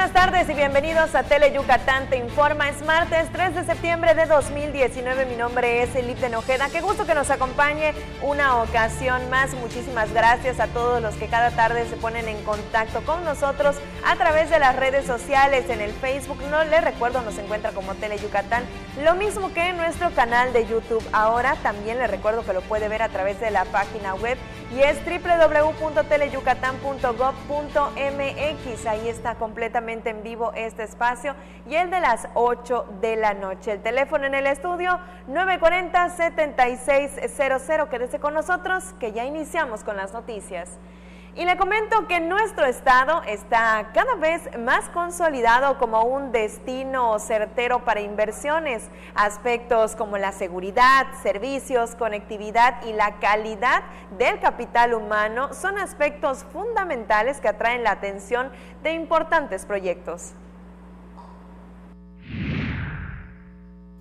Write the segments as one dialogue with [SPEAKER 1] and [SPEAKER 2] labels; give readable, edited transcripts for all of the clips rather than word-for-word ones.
[SPEAKER 1] buenas tardes y bienvenidos a Tele Yucatán Te Informa. Es martes 3 de septiembre de 2019. Mi nombre es Elipden Ojeda. Qué gusto que nos acompañe una ocasión más. Muchísimas gracias a todos los que cada tarde se ponen en contacto con nosotros a través de las redes sociales. En el Facebook, no les recuerdo, nos encuentra como Tele Yucatán, lo mismo que en nuestro canal de YouTube. Ahora también les recuerdo que lo puede ver a través de la página web y es www.teleyucatan.gov.mx. Ahí está completamente en vivo este espacio y el de las 8 de la noche. El teléfono en el estudio 940-7600. Quédese con nosotros que ya iniciamos con las noticias. Y le comento que nuestro estado está cada vez más consolidado como un destino certero para inversiones. Aspectos como la seguridad, servicios, conectividad y la calidad del capital humano son aspectos fundamentales que atraen la atención de importantes proyectos.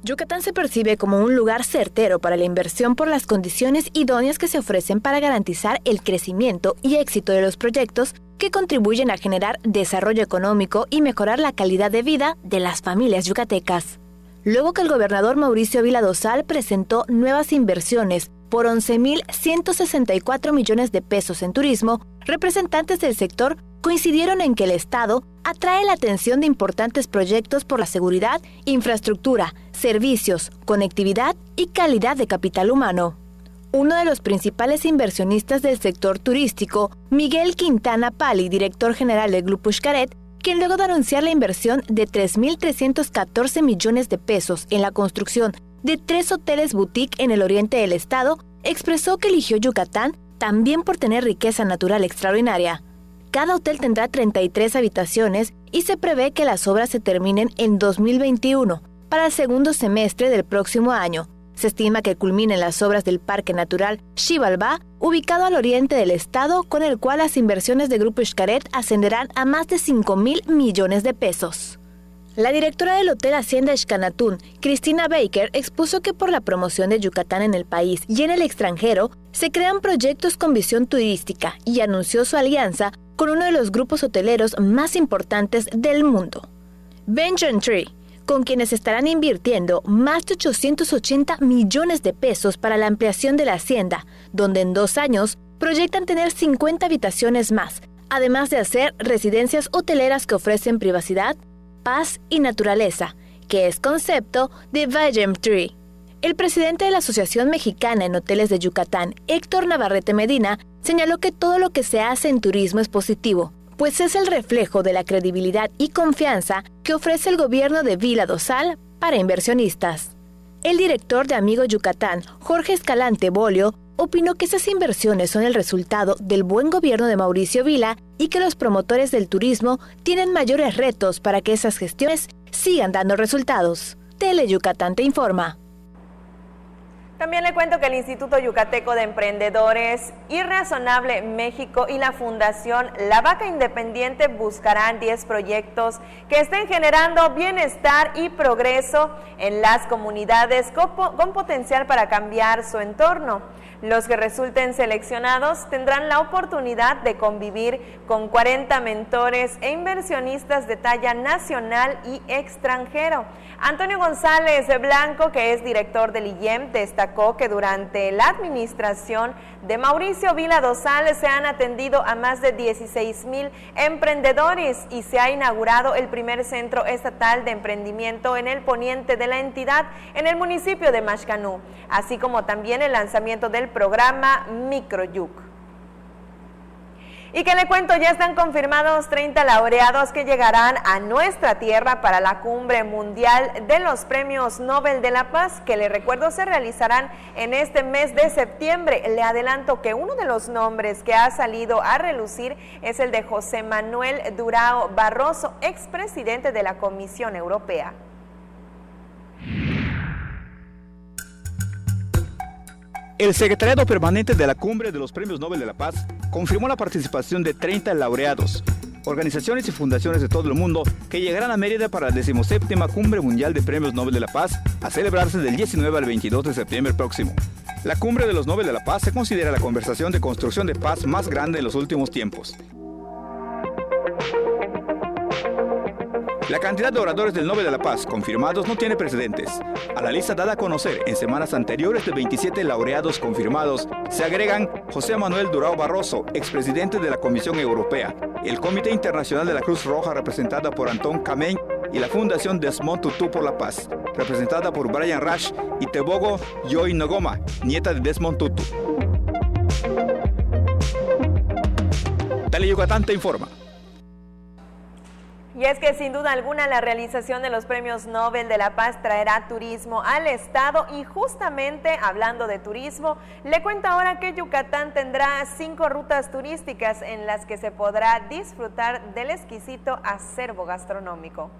[SPEAKER 2] Yucatán se percibe como un lugar certero para la inversión por las condiciones idóneas que se ofrecen para garantizar el crecimiento y éxito de los proyectos que contribuyen a generar desarrollo económico y mejorar la calidad de vida de las familias yucatecas. Luego que el gobernador Mauricio Vila Dosal presentó nuevas inversiones por 11,164 millones de pesos en turismo, representantes del sector coincidieron en que el Estado atrae la atención de importantes proyectos por la seguridad, infraestructura, servicios, conectividad y calidad de capital humano. Uno de los principales inversionistas del sector turístico, Miguel Quintana Pali, director general del Grupo Xcaret, quien luego de anunciar la inversión de 3,314 millones de pesos en la construcción de 3 hoteles boutique en el oriente del estado, expresó que eligió Yucatán también por tener riqueza natural extraordinaria. Cada hotel tendrá 33 habitaciones y se prevé que las obras se terminen en 2021, para el segundo semestre del próximo año. Se estima que culminen las obras del Parque Natural Xibalbá, ubicado al oriente del estado, con el cual las inversiones de Grupo Xcaret ascenderán a más de 5,000 millones de pesos. La directora del Hotel Hacienda Xcanatún, Cristina Baker, expuso que por la promoción de Yucatán en el país y en el extranjero, se crean proyectos con visión turística y anunció su alianza con uno de los grupos hoteleros más importantes del mundo, Venture Tree, con quienes estarán invirtiendo más de 880 millones de pesos para la ampliación de la hacienda, donde en 2 años proyectan tener 50 habitaciones más, además de hacer residencias hoteleras que ofrecen privacidad, paz y naturaleza, que es concepto de Venture Tree. El presidente de la Asociación Mexicana en Hoteles de Yucatán, Héctor Navarrete Medina, señaló que todo lo que se hace en turismo es positivo, pues es el reflejo de la credibilidad y confianza que ofrece el gobierno de Vila Dosal para inversionistas. El director de Amigo Yucatán, Jorge Escalante Bolio, opinó que esas inversiones son el resultado del buen gobierno de Mauricio Vila y que los promotores del turismo tienen mayores retos para que esas gestiones sigan dando resultados. Tele Yucatán Te Informa.
[SPEAKER 1] También le cuento que el Instituto Yucateco de Emprendedores y Razonable México y la Fundación La Vaca Independiente buscarán 10 proyectos que estén generando bienestar y progreso en las comunidades con potencial para cambiar su entorno. Los que resulten seleccionados tendrán la oportunidad de convivir con 40 mentores e inversionistas de talla nacional y extranjero. Antonio González Blanco, que es director del IEM, destacó que durante la administración de Mauricio Vila Dosal se han atendido a más de 16,000 emprendedores y se ha inaugurado el primer centro estatal de emprendimiento en el poniente de la entidad, en el municipio de Maxcanú, así como también el lanzamiento del programa Microyuc. Y que le cuento, ya están confirmados 30 laureados que llegarán a nuestra tierra para la Cumbre Mundial de los Premios Nobel de la Paz, que le recuerdo se realizarán en este mes de septiembre. Le adelanto que uno de los nombres que ha salido a relucir es el de José Manuel Durão Barroso, expresidente de la Comisión Europea.
[SPEAKER 3] El secretariado permanente de la Cumbre de los Premios Nobel de la Paz confirmó la participación de 30 laureados, organizaciones y fundaciones de todo el mundo que llegarán a Mérida para la 17ª Cumbre Mundial de Premios Nobel de la Paz, a celebrarse del 19 al 22 de septiembre próximo. La Cumbre de los Nobel de la Paz se considera la conversación de construcción de paz más grande en los últimos tiempos. La cantidad de oradores del Nobel de la Paz confirmados no tiene precedentes. A la lista dada a conocer en semanas anteriores de 27 laureados confirmados, se agregan José Manuel Durão Barroso, expresidente de la Comisión Europea, el Comité Internacional de la Cruz Roja representada por Antón Kameny y la Fundación Desmond Tutu por la Paz, representada por Brian Rush y Tebogo Joy Ngoma, nieta de Desmond Tutu. Tele Yucatán te informa.
[SPEAKER 1] Y es que sin duda alguna la realización de los Premios Nobel de la Paz traerá turismo al estado y justamente hablando de turismo, le cuento ahora que Yucatán tendrá 5 rutas turísticas en las que se podrá disfrutar del exquisito acervo gastronómico.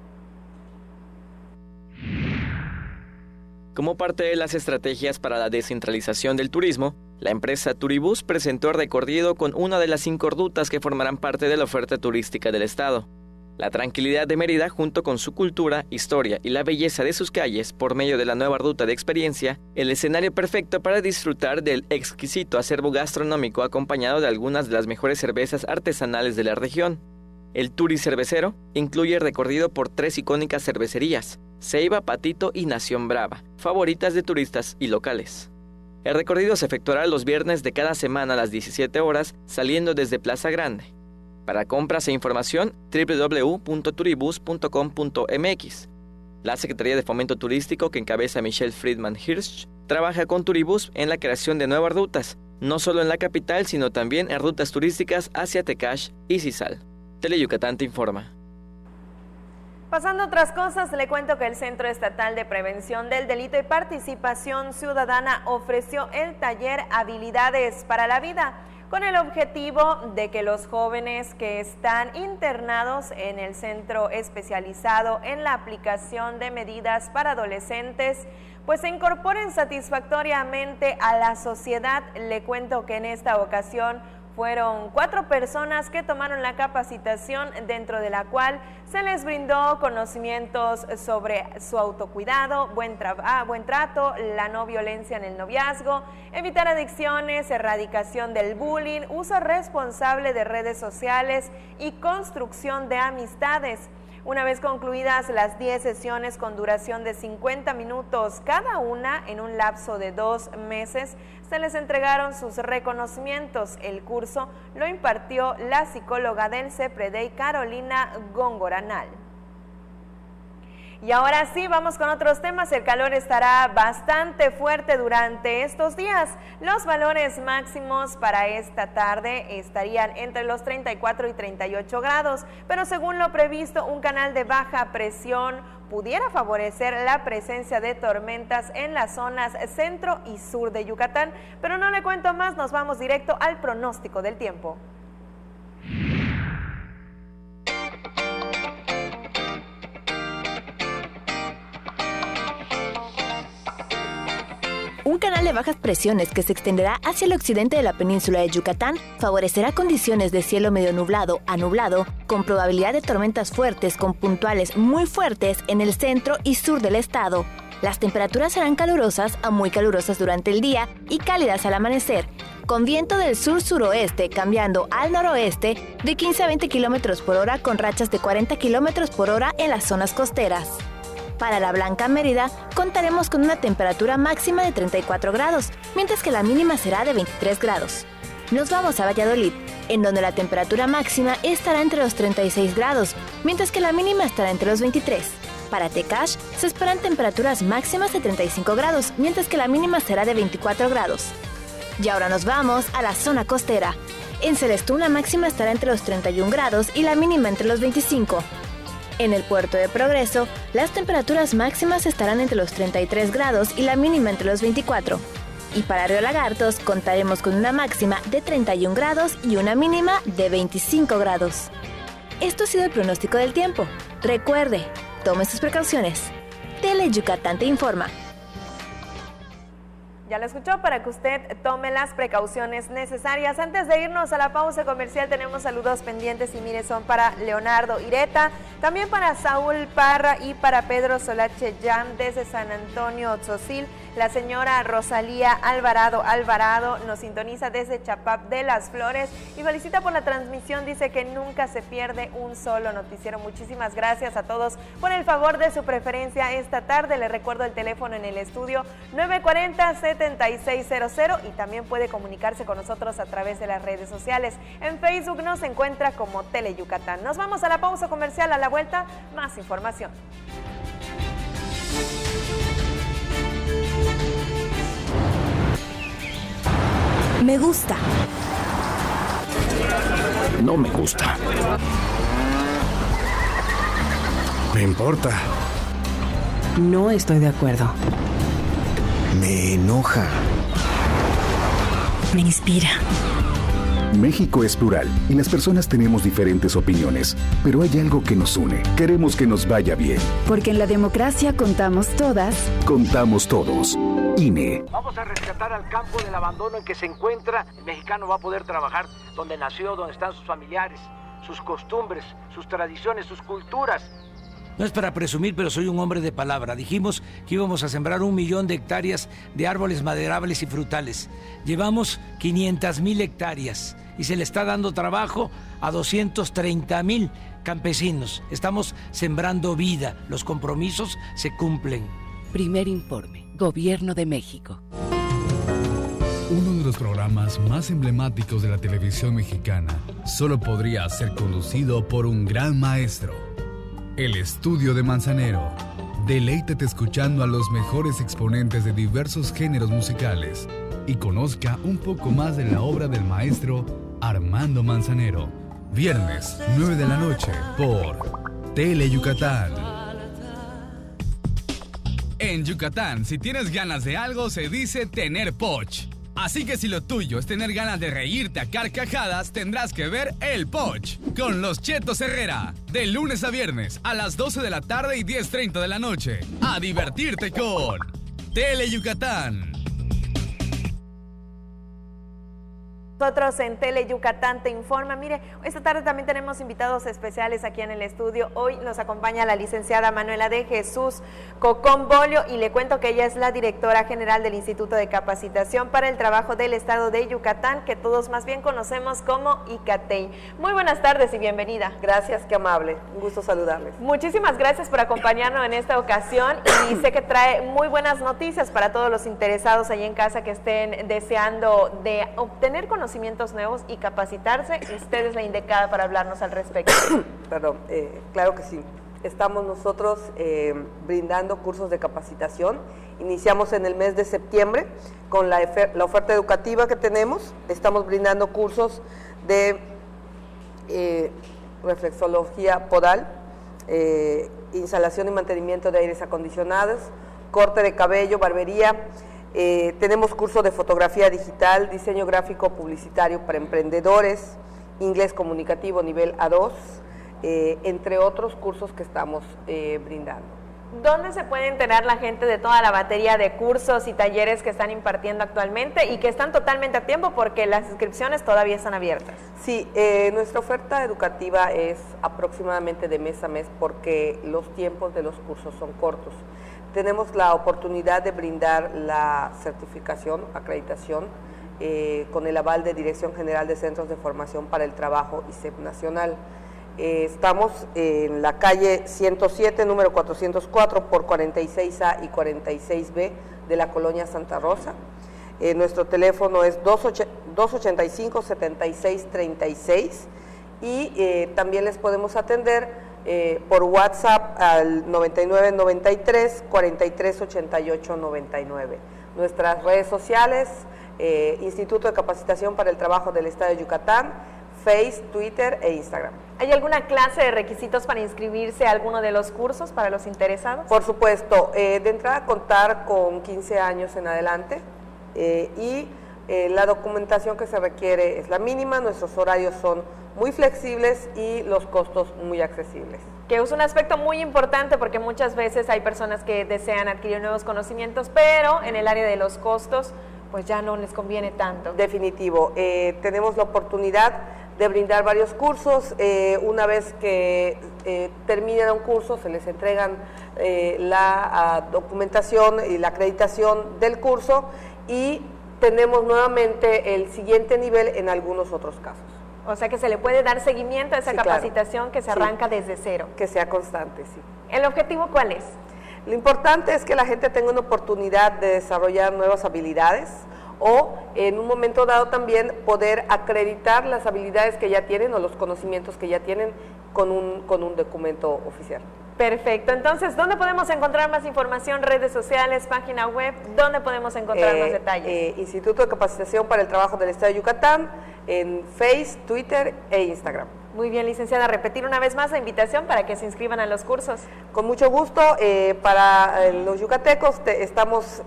[SPEAKER 4] Como parte de las estrategias para la descentralización del turismo, la empresa Turibus presentó el recorrido con una de las 5 rutas que formarán parte de la oferta turística del estado. La tranquilidad de Mérida, junto con su cultura, historia y la belleza de sus calles, por medio de la nueva ruta de experiencia, el escenario perfecto para disfrutar del exquisito acervo gastronómico acompañado de algunas de las mejores cervezas artesanales de la región. El Turi Cervecero incluye recorrido por 3 icónicas cervecerías, Ceiba, Patito y Nación Brava, favoritas de turistas y locales. El recorrido se efectuará los viernes de cada semana a las 17 horas, saliendo desde Plaza Grande. Para compras e información, www.turibus.com.mx. La Secretaría de Fomento Turístico, que encabeza Michelle Friedman Hirsch, trabaja con Turibus en la creación de nuevas rutas, no solo en la capital, sino también en rutas turísticas hacia Tecash y Cizal. Tele Yucatán te informa.
[SPEAKER 1] Pasando a otras cosas, le cuento que el Centro Estatal de Prevención del Delito y Participación Ciudadana ofreció el taller Habilidades para la Vida, con el objetivo de que los jóvenes que están internados en el centro especializado en la aplicación de medidas para adolescentes, pues se incorporen satisfactoriamente a la sociedad. Le cuento que en esta ocasión fueron 4 personas que tomaron la capacitación, dentro de la cual se les brindó conocimientos sobre su autocuidado, buen trato, la no violencia en el noviazgo, evitar adicciones, erradicación del bullying, uso responsable de redes sociales y construcción de amistades. Una vez concluidas las 10 sesiones con duración de 50 minutos cada una en un lapso de 2 meses, se les entregaron sus reconocimientos. El curso lo impartió la psicóloga del CEPREDEI, Carolina Góngora-Nal. Y ahora sí, vamos con otros temas. El calor estará bastante fuerte durante estos días. Los valores máximos para esta tarde estarían entre los 34 y 38 grados, pero según lo previsto, un canal de baja presión pudiera favorecer la presencia de tormentas en las zonas centro y sur de Yucatán. Pero no le cuento más, nos vamos directo al pronóstico del tiempo.
[SPEAKER 2] Un canal de bajas presiones que se extenderá hacia el occidente de la península de Yucatán favorecerá condiciones de cielo medio nublado a nublado, con probabilidad de tormentas fuertes con puntuales muy fuertes en el centro y sur del estado. Las temperaturas serán calurosas a muy calurosas durante el día y cálidas al amanecer, con viento del sur-suroeste cambiando al noroeste de 15 a 20 km por hora, con rachas de 40 km por hora en las zonas costeras. Para la Blanca Mérida, contaremos con una temperatura máxima de 34 grados, mientras que la mínima será de 23 grados. Nos vamos a Valladolid, en donde la temperatura máxima estará entre los 36 grados, mientras que la mínima estará entre los 23. Para Tecash, se esperan temperaturas máximas de 35 grados, mientras que la mínima será de 24 grados. Y ahora nos vamos a la zona costera. En Celestún la máxima estará entre los 31 grados y la mínima entre los 25. En el puerto de Progreso, las temperaturas máximas estarán entre los 33 grados y la mínima entre los 24. Y para Río Lagartos contaremos con una máxima de 31 grados y una mínima de 25 grados. Esto ha sido el pronóstico del tiempo. Recuerde, tome sus precauciones. Tele Yucatán te informa.
[SPEAKER 1] Ya lo escuchó, para que usted tome las precauciones necesarias. Antes de irnos a la pausa comercial, tenemos saludos pendientes y mire, son para Leonardo Ireta, también para Saúl Parra y para Pedro Solache Yam desde San Antonio Tzotzil. La señora Rosalía Alvarado nos sintoniza desde Chapap de las Flores y felicita por la transmisión, dice que nunca se pierde un solo noticiero. Muchísimas gracias a todos por el favor de su preferencia esta tarde. Les recuerdo el teléfono en el estudio 940-7600 y también puede comunicarse con nosotros a través de las redes sociales. En Facebook nos encuentra como Tele Yucatán. Nos vamos a la pausa comercial, a la vuelta más información.
[SPEAKER 5] Me gusta.
[SPEAKER 6] No me gusta. Me importa.
[SPEAKER 5] No estoy de acuerdo.
[SPEAKER 6] Me enoja.
[SPEAKER 5] Me inspira.
[SPEAKER 7] México es plural y las personas tenemos diferentes opiniones, pero hay algo que nos une. Queremos que nos vaya bien.
[SPEAKER 5] Porque en la democracia contamos todas.
[SPEAKER 7] Contamos todos. INE.
[SPEAKER 8] Vamos a rescatar al campo del abandono en que se encuentra. El mexicano va a poder trabajar donde nació, donde están sus familiares, sus costumbres, sus tradiciones, sus culturas.
[SPEAKER 9] No es para presumir, pero soy un hombre de palabra. Dijimos que íbamos a sembrar 1 millón de hectáreas de árboles maderables y frutales. Llevamos 500,000 hectáreas y se le está dando trabajo a 230,000 campesinos. Estamos sembrando vida. Los compromisos se cumplen.
[SPEAKER 10] Primer informe. Gobierno de México.
[SPEAKER 11] Uno de los programas más emblemáticos de la televisión mexicana solo podría ser conducido por un gran maestro. El Estudio de Manzanero. Deleítate escuchando a los mejores exponentes de diversos géneros musicales y conozca un poco más de la obra del maestro Armando Manzanero. Viernes, 9 de la noche, por Tele Yucatán. En Yucatán, si tienes ganas de algo, se dice tener poch. Así que si lo tuyo es tener ganas de reírte a carcajadas, tendrás que ver El Poch con los Chetos Herrera. De lunes a viernes a las 12 de la tarde y 10:30 de la noche. A divertirte con Tele Yucatán.
[SPEAKER 1] Nosotros en Tele Yucatán te informa. Mire, esta tarde también tenemos invitados especiales aquí en el estudio. Hoy nos acompaña la licenciada Manuela de Jesús Cocón Bolio y le cuento que ella es la directora general del Instituto de Capacitación para el Trabajo del Estado de Yucatán, que todos más bien conocemos como ICATEI. Muy buenas tardes y bienvenida.
[SPEAKER 12] Gracias, qué amable. Un gusto saludarles.
[SPEAKER 1] Muchísimas gracias por acompañarnos en esta ocasión y sé que trae muy buenas noticias para todos los interesados ahí en casa que estén deseando de obtener conocimientos nuevos y capacitarse. Usted es la indicada para hablarnos al respecto.
[SPEAKER 12] Perdón, claro que sí. Estamos nosotros brindando cursos de capacitación. Iniciamos en el mes de septiembre con la oferta educativa que tenemos. Estamos brindando cursos de reflexología podal, instalación y mantenimiento de aires acondicionados, corte de cabello, barbería. Tenemos curso de fotografía digital, diseño gráfico publicitario para emprendedores, inglés comunicativo nivel A2, entre otros cursos que estamos brindando.
[SPEAKER 1] ¿Dónde se puede enterar la gente de toda la batería de cursos y talleres que están impartiendo actualmente y que están totalmente a tiempo porque las inscripciones todavía están abiertas?
[SPEAKER 12] Sí, nuestra oferta educativa es aproximadamente de mes a mes porque los tiempos de los cursos son cortos. Tenemos la oportunidad de brindar la certificación, acreditación, con el aval de Dirección General de Centros de Formación para el Trabajo y CEP Nacional. Estamos en la calle 107, número 404, por 46A y 46B de la Colonia Santa Rosa. Nuestro teléfono es 285-7636 y también les podemos atender por WhatsApp al 9993 438899. Nuestras redes sociales, Instituto de Capacitación para el Trabajo del Estado de Yucatán, Face, Twitter e Instagram.
[SPEAKER 1] ¿Hay alguna clase de requisitos para inscribirse a alguno de los cursos para los interesados?
[SPEAKER 12] Por supuesto, de entrada contar con 15 años en adelante y la documentación que se requiere es la mínima, nuestros horarios son muy flexibles y los costos muy accesibles.
[SPEAKER 1] Que es un aspecto muy importante porque muchas veces hay personas que desean adquirir nuevos conocimientos, pero en el área de los costos pues ya no les conviene tanto.
[SPEAKER 12] Definitivo. Tenemos la oportunidad de brindar varios cursos. Una vez que terminan un curso, se les entregan la documentación y la acreditación del curso y tenemos nuevamente el siguiente nivel en algunos otros casos.
[SPEAKER 1] O sea que se le puede dar seguimiento a esa capacitación, claro, que se arranca desde cero.
[SPEAKER 12] Que sea constante, sí.
[SPEAKER 1] ¿El objetivo cuál es?
[SPEAKER 12] Lo importante es que la gente tenga una oportunidad de desarrollar nuevas habilidades o en un momento dado también poder acreditar las habilidades que ya tienen o los conocimientos que ya tienen con un documento oficial.
[SPEAKER 1] Perfecto. Entonces, ¿dónde podemos encontrar más información? Redes sociales, página web, ¿dónde podemos encontrar más detalles?
[SPEAKER 12] Instituto de Capacitación para el Trabajo del Estado de Yucatán, en Face, Twitter e Instagram.
[SPEAKER 1] Muy bien, licenciada, repetir una vez más la invitación para que se inscriban a los cursos.
[SPEAKER 12] Con mucho gusto, para los yucatecos estamos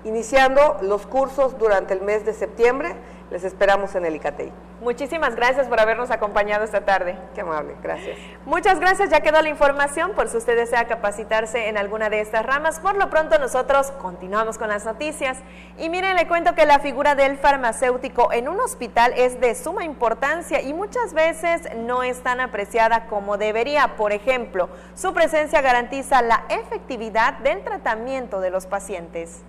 [SPEAKER 12] iniciando los cursos durante el mes de septiembre. Les esperamos en el ICATEI.
[SPEAKER 1] Muchísimas gracias por habernos acompañado esta tarde.
[SPEAKER 12] Qué amable, gracias.
[SPEAKER 1] Muchas gracias, ya quedó la información por si usted desea capacitarse en alguna de estas ramas. Por lo pronto nosotros continuamos con las noticias. Y miren, le cuento que la figura del farmacéutico en un hospital es de suma importancia y muchas veces no es tan apreciada como debería. Por ejemplo, su presencia garantiza la efectividad del tratamiento de los pacientes.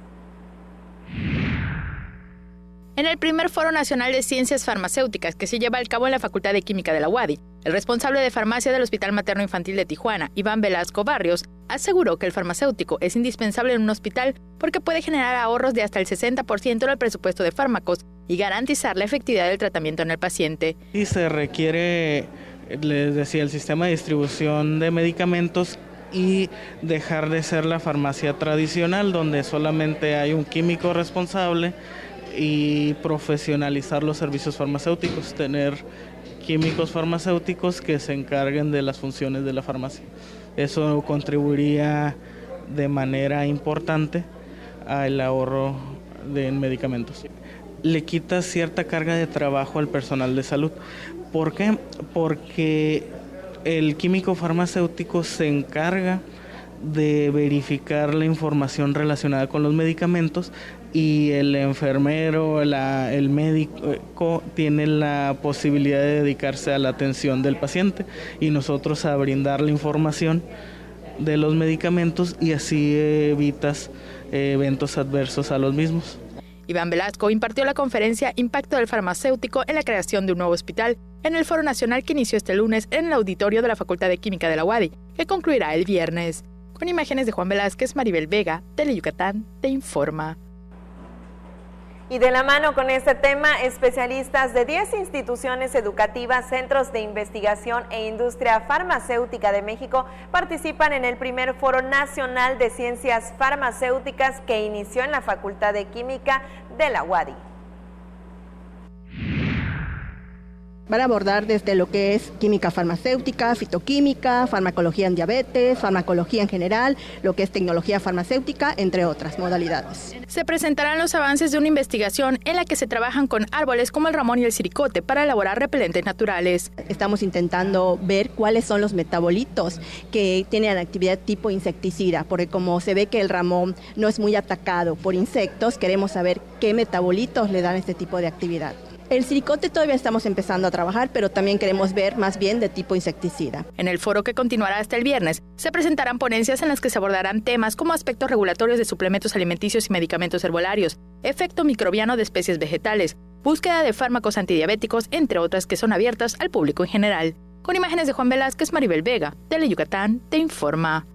[SPEAKER 2] En el primer Foro Nacional de Ciencias Farmacéuticas que se lleva a cabo en la Facultad de Química de la UADY, el responsable de farmacia del Hospital Materno Infantil de Tijuana, Iván Velasco Barrios, aseguró que el farmacéutico es indispensable en un hospital porque puede generar ahorros de hasta el 60% en el presupuesto de fármacos y garantizar la efectividad del tratamiento en el paciente.
[SPEAKER 13] Y se requiere, les decía, el sistema de distribución de medicamentos y dejar de ser la farmacia tradicional donde solamente hay un químico responsable y profesionalizar los servicios farmacéuticos, tener químicos farmacéuticos que se encarguen de las funciones de la farmacia. Eso contribuiría de manera importante al ahorro de medicamentos. Le quita cierta carga de trabajo al personal de salud. ¿Por qué? Porque el químico farmacéutico se encarga de verificar la información relacionada con los medicamentos y el enfermero, el médico tiene la posibilidad de dedicarse a la atención del paciente y nosotros a brindar la información de los medicamentos y así evitas eventos adversos a los mismos.
[SPEAKER 2] Iván Velasco impartió la conferencia Impacto del farmacéutico en la creación de un nuevo hospital en el Foro Nacional que inició este lunes en el auditorio de la Facultad de Química de la UADY, que concluirá el viernes. Con imágenes de Juan Velázquez, Maribel Vega, Teleyucatán, te informa.
[SPEAKER 1] Y de la mano con este tema, especialistas de 10 instituciones educativas, centros de investigación e industria farmacéutica de México participan en el primer Foro Nacional de Ciencias Farmacéuticas que inició en la Facultad de Química de la UADY.
[SPEAKER 14] Van a abordar desde lo que es química farmacéutica, fitoquímica, farmacología en diabetes, farmacología en general, lo que es tecnología farmacéutica, entre otras modalidades.
[SPEAKER 2] Se presentarán los avances de una investigación en la que se trabajan con árboles como el ramón y el siricote para elaborar repelentes naturales.
[SPEAKER 14] Estamos intentando ver cuáles son los metabolitos que tienen actividad tipo insecticida, porque como se ve que el ramón no es muy atacado por insectos, queremos saber qué metabolitos le dan este tipo de actividad. El siricote todavía estamos empezando a trabajar, pero también queremos ver más bien de tipo insecticida.
[SPEAKER 2] En el foro que continuará hasta el viernes, se presentarán ponencias en las que se abordarán temas como aspectos regulatorios de suplementos alimenticios y medicamentos herbolarios, efecto microbiano de especies vegetales, búsqueda de fármacos antidiabéticos, entre otras que son abiertas al público en general. Con imágenes de Juan Velázquez, Maribel Vega, Teleyucatán, te informa.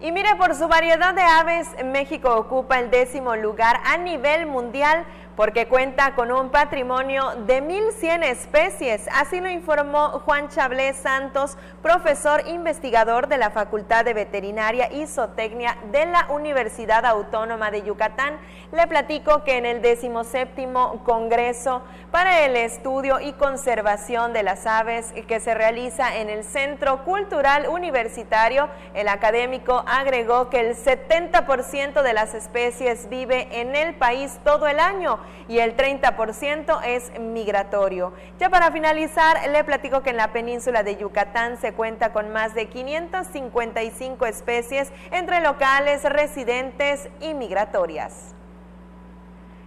[SPEAKER 1] Y mire, por su variedad de aves, México ocupa el 10º lugar a nivel mundial porque cuenta con un patrimonio de 1,100 especies. Así lo informó Juan Chablé Santos, profesor investigador de la Facultad de Veterinaria y Zootecnia de la Universidad Autónoma de Yucatán. Le platico que en el 17º Congreso para el Estudio y Conservación de las Aves que se realiza en el Centro Cultural Universitario, el académico agregó que el 70% de las especies vive en el país todo el año y el 30% es migratorio. Ya para finalizar, le platico que en la península de Yucatán se cuenta con más de 555 especies entre locales, residentes y migratorias.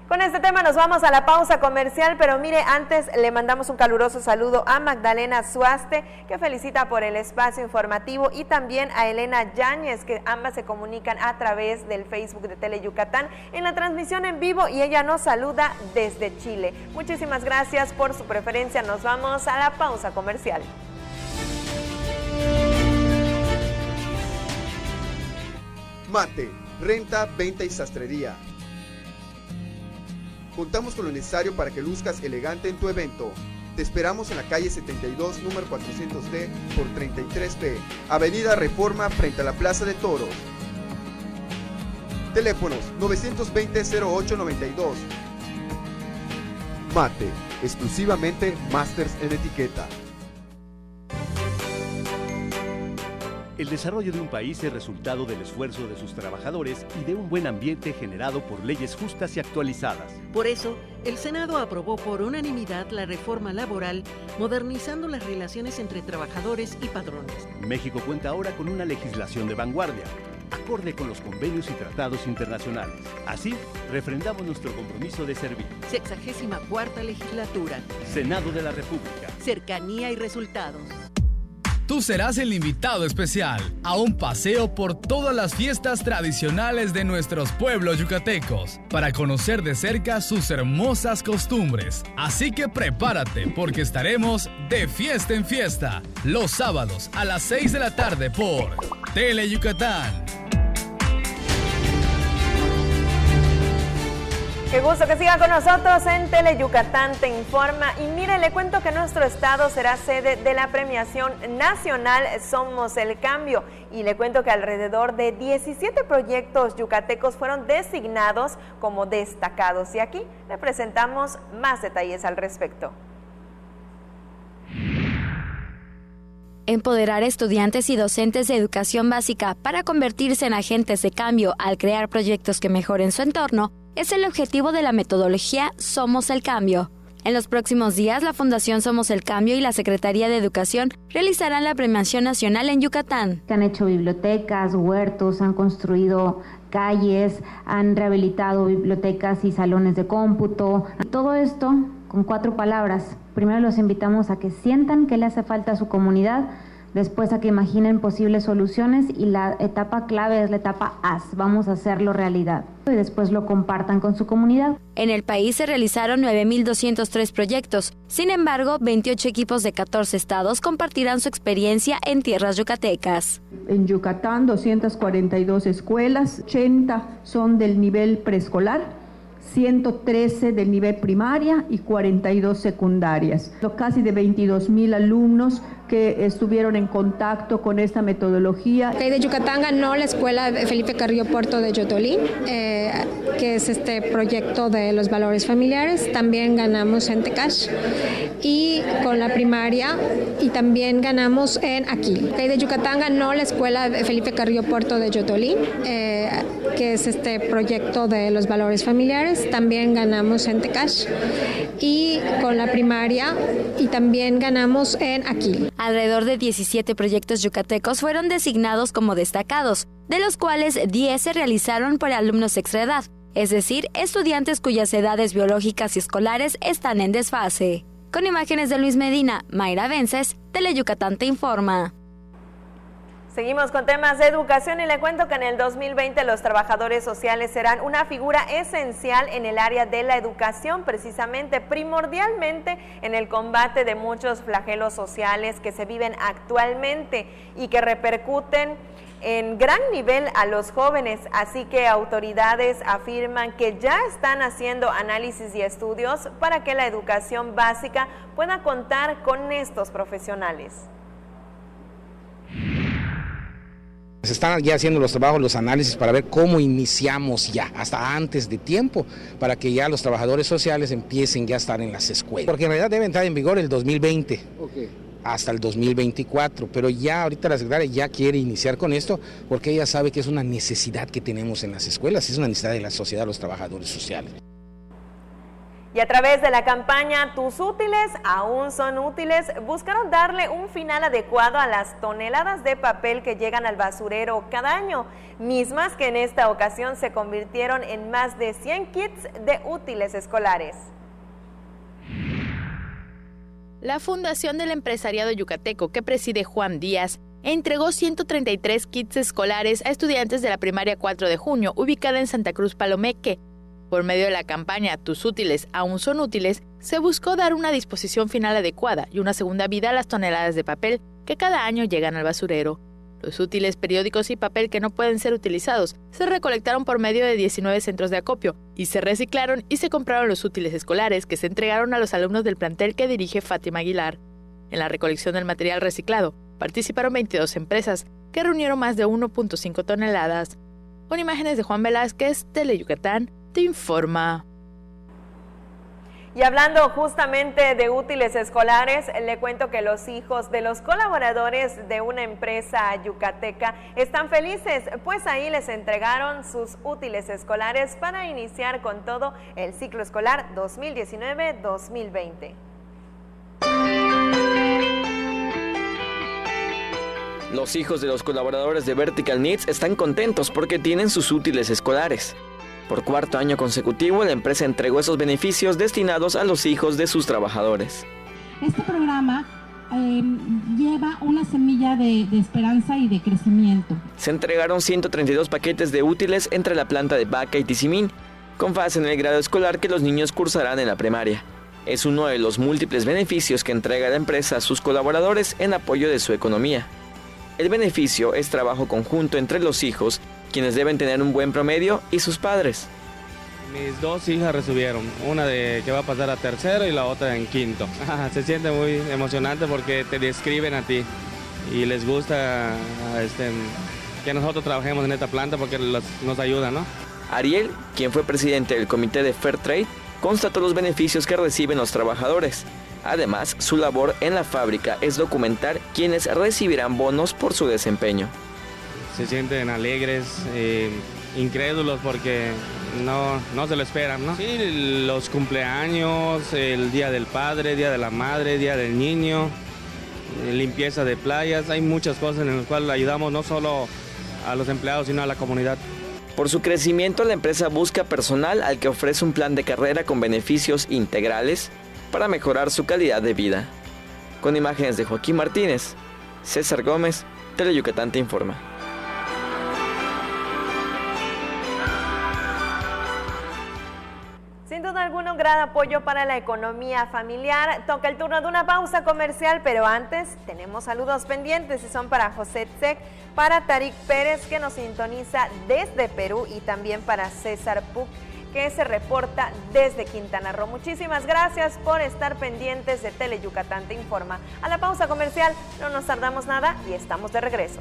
[SPEAKER 1] Con este tema nos vamos a la pausa comercial, pero mire, antes le mandamos un caluroso saludo a Magdalena Suaste, que felicita por el espacio informativo, y también a Elena Yáñez, que ambas se comunican a través del Facebook de Tele Yucatán en la transmisión en vivo, y ella nos saluda desde Chile. Muchísimas gracias por su preferencia. Nos vamos a la pausa comercial.
[SPEAKER 15] Mate, renta, venta y sastrería. Contamos con lo necesario para que luzcas elegante en tu evento. Te esperamos en la calle 72, número 400D por 33B, Avenida Reforma, frente a la Plaza de Toros. Teléfonos 920-0892. Mate, exclusivamente Masters en etiqueta.
[SPEAKER 16] El desarrollo de un país es resultado del esfuerzo de sus trabajadores y de un buen ambiente generado por leyes justas y actualizadas.
[SPEAKER 17] Por eso, el Senado aprobó por unanimidad la reforma laboral, modernizando las relaciones entre trabajadores y patrones.
[SPEAKER 16] México cuenta ahora con una legislación de vanguardia, acorde con los convenios y tratados internacionales. Así, refrendamos nuestro compromiso de servir.
[SPEAKER 17] 64ª legislatura.
[SPEAKER 16] Senado de la República.
[SPEAKER 17] Cercanía y resultados.
[SPEAKER 11] Tú serás el invitado especial a un paseo por todas las fiestas tradicionales de nuestros pueblos yucatecos para conocer de cerca sus hermosas costumbres. Así que prepárate porque estaremos de fiesta en fiesta los sábados a las 6 de la tarde por Tele Yucatán.
[SPEAKER 1] Qué gusto que siga con nosotros en Tele Yucatán Te Informa. Y mire, le cuento que nuestro estado será sede de la premiación nacional Somos el Cambio. Y le cuento que alrededor de 17 proyectos yucatecos fueron designados como destacados. Y aquí le presentamos más detalles al respecto.
[SPEAKER 18] Empoderar a estudiantes y docentes de educación básica para convertirse en agentes de cambio al crear proyectos que mejoren su entorno es el objetivo de la metodología Somos el Cambio. En los próximos días, la Fundación Somos el Cambio y la Secretaría de Educación realizarán la premiación nacional en Yucatán.
[SPEAKER 19] Han hecho bibliotecas, huertos, han construido calles, han rehabilitado bibliotecas y salones de cómputo. Todo esto con 4 palabras. Primero los invitamos a que sientan qué le hace falta a su comunidad, después a que imaginen posibles soluciones y la etapa clave es la etapa haz, vamos a hacerlo realidad. Y después lo compartan con su comunidad.
[SPEAKER 18] En el país se realizaron 9.203 proyectos. Sin embargo, 28 equipos de 14 estados compartirán su experiencia en tierras yucatecas.
[SPEAKER 20] En Yucatán, 242 escuelas, 80 son del nivel preescolar, 113 del nivel primaria y 42 secundarias. Casi de 22,000 alumnos que estuvieron en contacto con esta metodología.
[SPEAKER 21] De Yucatán ganó la escuela Felipe Carrillo Puerto de Yotolí, que es este proyecto de los valores familiares. También ganamos en Tecash y con la primaria, y también ganamos en Aquil. De Yucatán ganó la escuela Felipe Carrillo Puerto de Yotolí, que es este proyecto de los valores familiares. También ganamos en Tecash y con la primaria, y también ganamos en Aquil.
[SPEAKER 18] Alrededor de 17 proyectos yucatecos fueron designados como destacados, de los cuales 10 se realizaron por alumnos extraedad, es decir, estudiantes cuyas edades biológicas y escolares están en desfase. Con imágenes de Luis Medina, Mayra Vences, Tele Yucatán Te Informa.
[SPEAKER 1] Seguimos con temas de educación y le cuento que en el 2020 los trabajadores sociales serán una figura esencial en el área de la educación, precisamente primordialmente en el combate de muchos flagelos sociales que se viven actualmente y que repercuten en gran nivel a los jóvenes, así que autoridades afirman que ya están haciendo análisis y estudios para que la educación básica pueda contar con estos profesionales.
[SPEAKER 22] Se están ya haciendo los trabajos, los análisis para ver cómo iniciamos ya, hasta antes de tiempo, para que ya los trabajadores sociales empiecen ya a estar en las escuelas. Porque en realidad debe entrar en vigor el 2020, hasta el 2024, pero ya ahorita la secretaria ya quiere iniciar con esto porque ella sabe que es una necesidad que tenemos en las escuelas, es una necesidad de la sociedad, los trabajadores sociales.
[SPEAKER 1] Y a través de la campaña Tus útiles aún son útiles, buscaron darle un final adecuado a las toneladas de papel que llegan al basurero cada año, mismas que en esta ocasión se convirtieron en más de 100 kits de útiles escolares.
[SPEAKER 2] La Fundación del Empresariado Yucateco, que preside Juan Díaz, entregó 133 kits escolares a estudiantes de la primaria 4 de junio, ubicada en Santa Cruz Palomeque. Por medio de la campaña Tus útiles aún son útiles, se buscó dar una disposición final adecuada y una segunda vida a las toneladas de papel que cada año llegan al basurero. Los útiles, periódicos y papel que no pueden ser utilizados se recolectaron por medio de 19 centros de acopio y se reciclaron y se compraron los útiles escolares que se entregaron a los alumnos del plantel que dirige Fátima Aguilar. En la recolección del material reciclado participaron 22 empresas que reunieron más de 1.5 toneladas. Con imágenes de Juan Velázquez, Teleyucatán te informa.
[SPEAKER 1] Y hablando justamente de útiles escolares, le cuento que los hijos de los colaboradores de una empresa yucateca están felices, pues ahí les entregaron sus útiles escolares para iniciar con todo el ciclo escolar 2019-2020.
[SPEAKER 3] Los hijos de los colaboradores de Vertical Needs están contentos porque tienen sus útiles escolares. Por cuarto año consecutivo, la empresa entregó esos beneficios destinados a los hijos de sus trabajadores.
[SPEAKER 4] Este programa lleva una semilla de esperanza y de crecimiento.
[SPEAKER 3] Se entregaron 132 paquetes de útiles entre la planta de Vaca y Tizimín, con base en el grado escolar que los niños cursarán en la primaria. Es uno de los múltiples beneficios que entrega la empresa a sus colaboradores en apoyo de su economía. El beneficio es trabajo conjunto entre los hijos, quienes deben tener un buen promedio, y sus padres.
[SPEAKER 23] Mis dos hijas recibieron, una de que va a pasar a tercero y la otra en quinto. Se siente muy emocionante porque te describen a ti y les gusta que nosotros trabajemos en esta planta porque nos ayuda, ¿no?
[SPEAKER 3] Ariel, quien fue presidente del comité de Fair Trade, constató los beneficios que reciben los trabajadores. Además, su labor en la fábrica es documentar quienes recibirán bonos por su desempeño.
[SPEAKER 23] Se sienten alegres, incrédulos porque no se lo esperan, ¿no? Sí, los cumpleaños, el Día del Padre, Día de la Madre, Día del Niño, limpieza de playas, hay muchas cosas en las cuales ayudamos no solo a los empleados, sino a la comunidad.
[SPEAKER 3] Por su crecimiento, la empresa busca personal al que ofrece un plan de carrera con beneficios integrales para mejorar su calidad de vida. Con imágenes de Joaquín Martínez, César Gómez, Teleyucatán te informa.
[SPEAKER 1] Sin duda alguna, un gran apoyo para la economía familiar. Toca el turno de una pausa comercial, pero antes tenemos saludos pendientes y son para José Tsek, para Tarik Pérez, que nos sintoniza desde Perú, y también para César Puc, que se reporta desde Quintana Roo. Muchísimas gracias por estar pendientes de Teleyucatán te informa. A la pausa comercial no nos tardamos nada y estamos de regreso.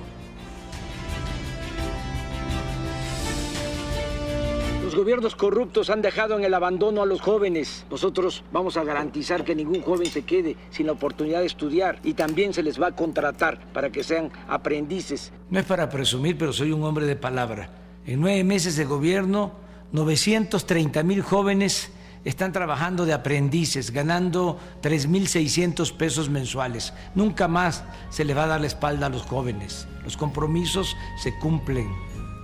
[SPEAKER 8] Los gobiernos corruptos han dejado en el abandono a los jóvenes. Nosotros vamos a garantizar que ningún joven se quede sin la oportunidad de estudiar y también se les va a contratar para que sean aprendices.
[SPEAKER 9] No es para presumir, pero soy un hombre de palabra. En 9 meses de gobierno, 930,000 jóvenes están trabajando de aprendices, ganando 3,600 pesos mensuales. Nunca más se le va a dar la espalda a los jóvenes. Los compromisos se cumplen.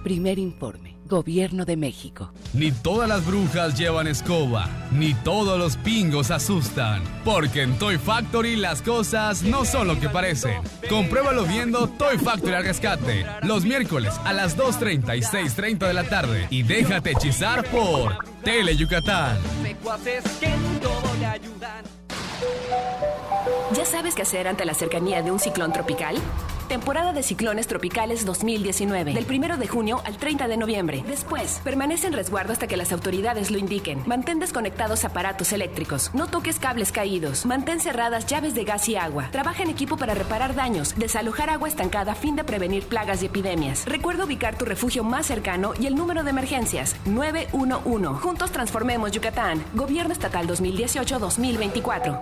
[SPEAKER 10] Primer informe. Gobierno de México.
[SPEAKER 11] Ni todas las brujas llevan escoba, ni todos los pingos asustan, porque en Toy Factory las cosas no son lo que parecen. Compruébalo viendo Toy Factory al rescate, los miércoles a las 2:30 y 6:30 de la tarde, y déjate hechizar por Teleyucatán.
[SPEAKER 24] ¿Ya sabes qué hacer ante la cercanía de un ciclón tropical? Temporada de ciclones tropicales 2019, del 1 de junio al 30 de noviembre. Después, permanece en resguardo hasta que las autoridades lo indiquen. Mantén desconectados aparatos eléctricos. No toques cables caídos. Mantén cerradas llaves de gas y agua. Trabaja en equipo para reparar daños. Desalojar agua estancada a fin de prevenir plagas y epidemias. Recuerda ubicar tu refugio más cercano y el número de emergencias, 911. Juntos transformemos Yucatán. Gobierno Estatal 2018-2024.